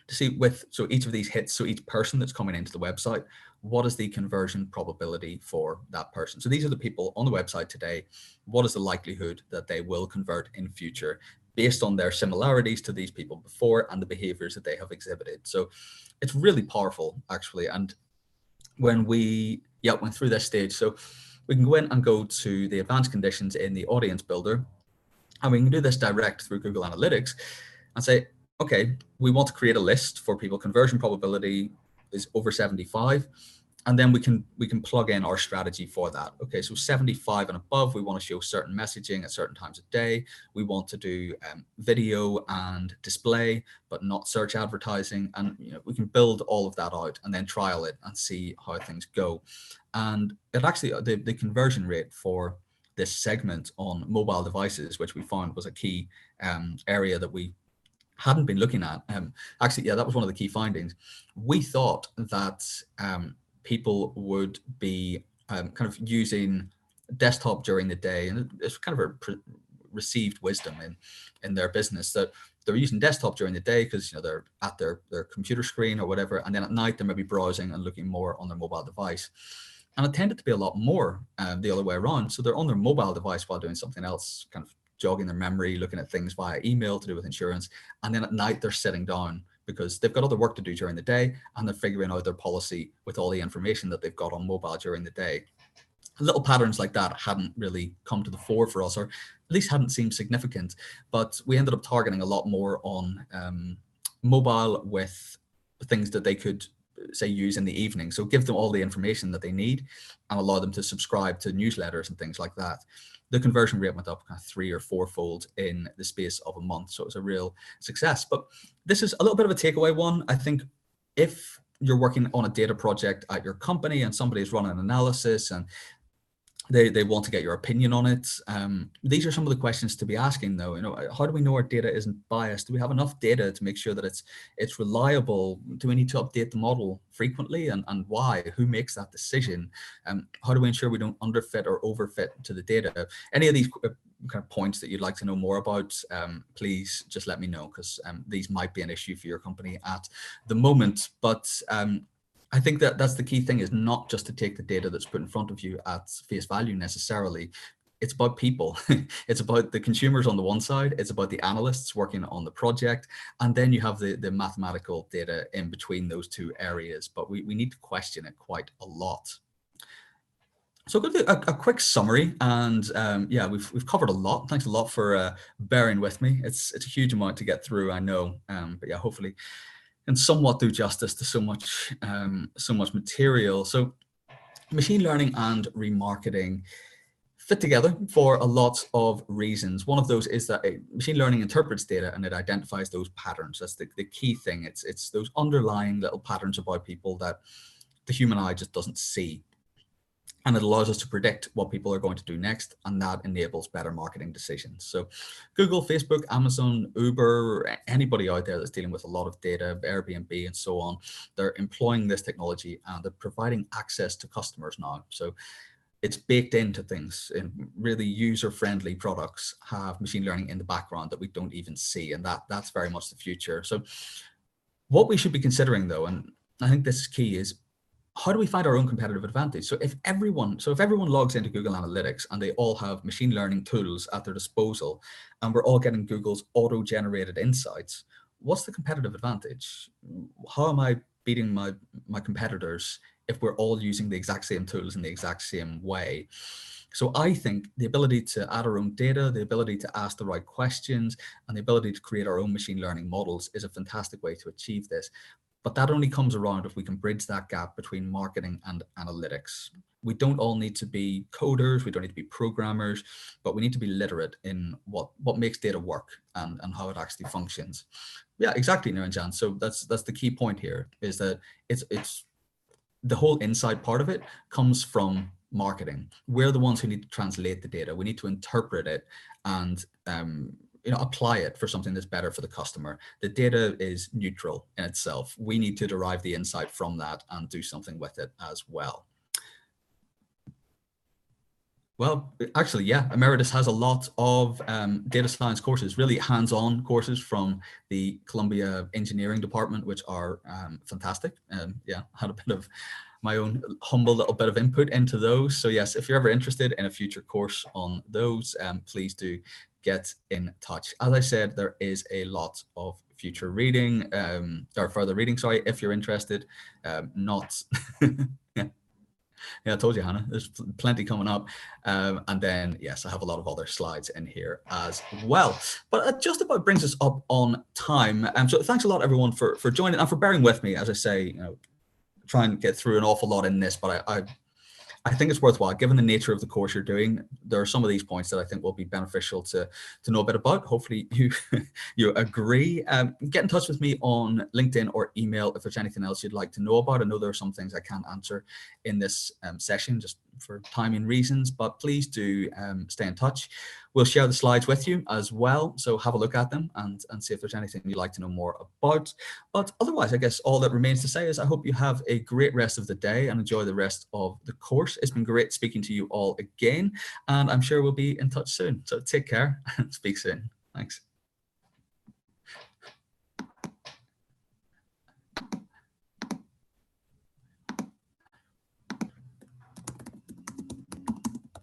to see so each of these hits, so each person that's coming into the website, what is the conversion probability for that person? So these are the people on the website today. What is the likelihood that they will convert in future based on their similarities to these people before and the behaviors that they have exhibited? So it's really powerful, actually. And when we went through this stage, so we can go in and go to the advanced conditions in the audience builder, and we can do this direct through Google Analytics and say, okay, we want to create a list for people. Conversion probability is over 75. And then we can plug in our strategy for that. Okay, so 75 and above, we want to show certain messaging at certain times of day. We want to do video and display, but not search advertising. And we can build all of that out and then trial it and see how things go. And it actually, the conversion rate for this segment on mobile devices, which we found was a key area that we hadn't been looking at. Actually, yeah, that was one of the key findings. We thought that people would be kind of using desktop during the day, and it's kind of a received wisdom in their business that they're using desktop during the day because they're at their computer screen or whatever, and then at night they may be browsing and looking more on their mobile device. And it tended to be a lot more the other way around. So they're on their mobile device while doing something else, kind of jogging their memory, looking at things via email to do with insurance, and then at night they're sitting down because they've got other work to do during the day, and they're figuring out their policy with all the information that they've got on mobile during the day. Little patterns like that hadn't really come to the fore for us, or at least hadn't seemed significant, but we ended up targeting a lot more on mobile with things that they could say use in the evening. So give them all the information that they need and allow them to subscribe to newsletters and things like that. The conversion rate went up kind of 3 or 4-fold in the space of a month. So it was a real success. But this is a little bit of a takeaway one. I think if you're working on a data project at your company and somebody's running an analysis and they want to get your opinion on it, these are some of the questions to be asking though. How do we know our data isn't biased? Do we have enough data to make sure that it's reliable? Do we need to update the model frequently, and why? Who makes that decision? How do we ensure we don't underfit or overfit to the data? Any of these kind of points that you'd like to know more about, please just let me know, because these might be an issue for your company at the moment. But I think that's the key thing, is not just to take the data that's put in front of you at face value necessarily. It's about people. It's about the consumers on the one side. It's about the analysts working on the project. And then you have the mathematical data in between those two areas. But we need to question it quite a lot. So I'll do a quick summary, and yeah, we've covered a lot. Thanks a lot for bearing with me. It's a huge amount to get through, I know, but yeah, hopefully, and somewhat do justice to so much material. So machine learning and remarketing fit together for a lot of reasons. One of those is that machine learning interprets data and it identifies those patterns. That's the key thing. It's those underlying little patterns about people that the human eye just doesn't see. And it allows us to predict what people are going to do next, and that enables better marketing decisions. So Google, Facebook, Amazon, Uber, anybody out there that's dealing with a lot of data, Airbnb and so on, they're employing this technology and they're providing access to customers now. So it's baked into things, and really user-friendly products have machine learning in the background that we don't even see, and that's very much the future. So what we should be considering though, and I think this is key, is how do we find our own competitive advantage? So if everyone logs into Google Analytics and they all have machine learning tools at their disposal, and we're all getting Google's auto-generated insights, what's the competitive advantage? How am I beating my competitors if we're all using the exact same tools in the exact same way? So I think the ability to add our own data, the ability to ask the right questions, and the ability to create our own machine learning models is a fantastic way to achieve this. But that only comes around if we can bridge that gap between marketing and analytics. We don't all need to be coders, we don't need to be programmers, but we need to be literate in what makes data work and how it actually functions. Yeah, exactly, Niranjan. So that's the key point here, is that it's the whole insight part of it comes from marketing. We're the ones who need to translate the data. We need to interpret it and apply it for something that's better for the customer. The data is neutral in itself. We need to derive the insight from that and do something with it as well. Well, actually, yeah, Emeritus has a lot of data science courses, really hands-on courses from the Columbia Engineering Department, which are fantastic. Yeah, I had a bit of my own humble little bit of input into those. So yes, if you're ever interested in a future course on those, please do get in touch. As I said, there is a lot of future reading, or further reading, sorry, if you're interested. Not, yeah, I told you, Hannah, there's plenty coming up. And then, yes, I have a lot of other slides in here as well. But it just about brings us up on time. So thanks a lot, everyone, for joining and for bearing with me. As I say, try and get through an awful lot in this, but I think it's worthwhile, given the nature of the course you're doing. There are some of these points that I think will be beneficial to know a bit about. Hopefully you you agree. Get in touch with me on LinkedIn or email if there's anything else you'd like to know about. I know there are some things I can't answer in this session just for timing reasons, but please do stay in touch. We'll share the slides with you as well, so have a look at them and see if there's anything you'd like to know more about. But otherwise, I guess all that remains to say is I hope you have a great rest of the day and enjoy the rest of the course. It's been great speaking to you all again, and I'm sure we'll be in touch soon. So take care and speak soon. Thanks.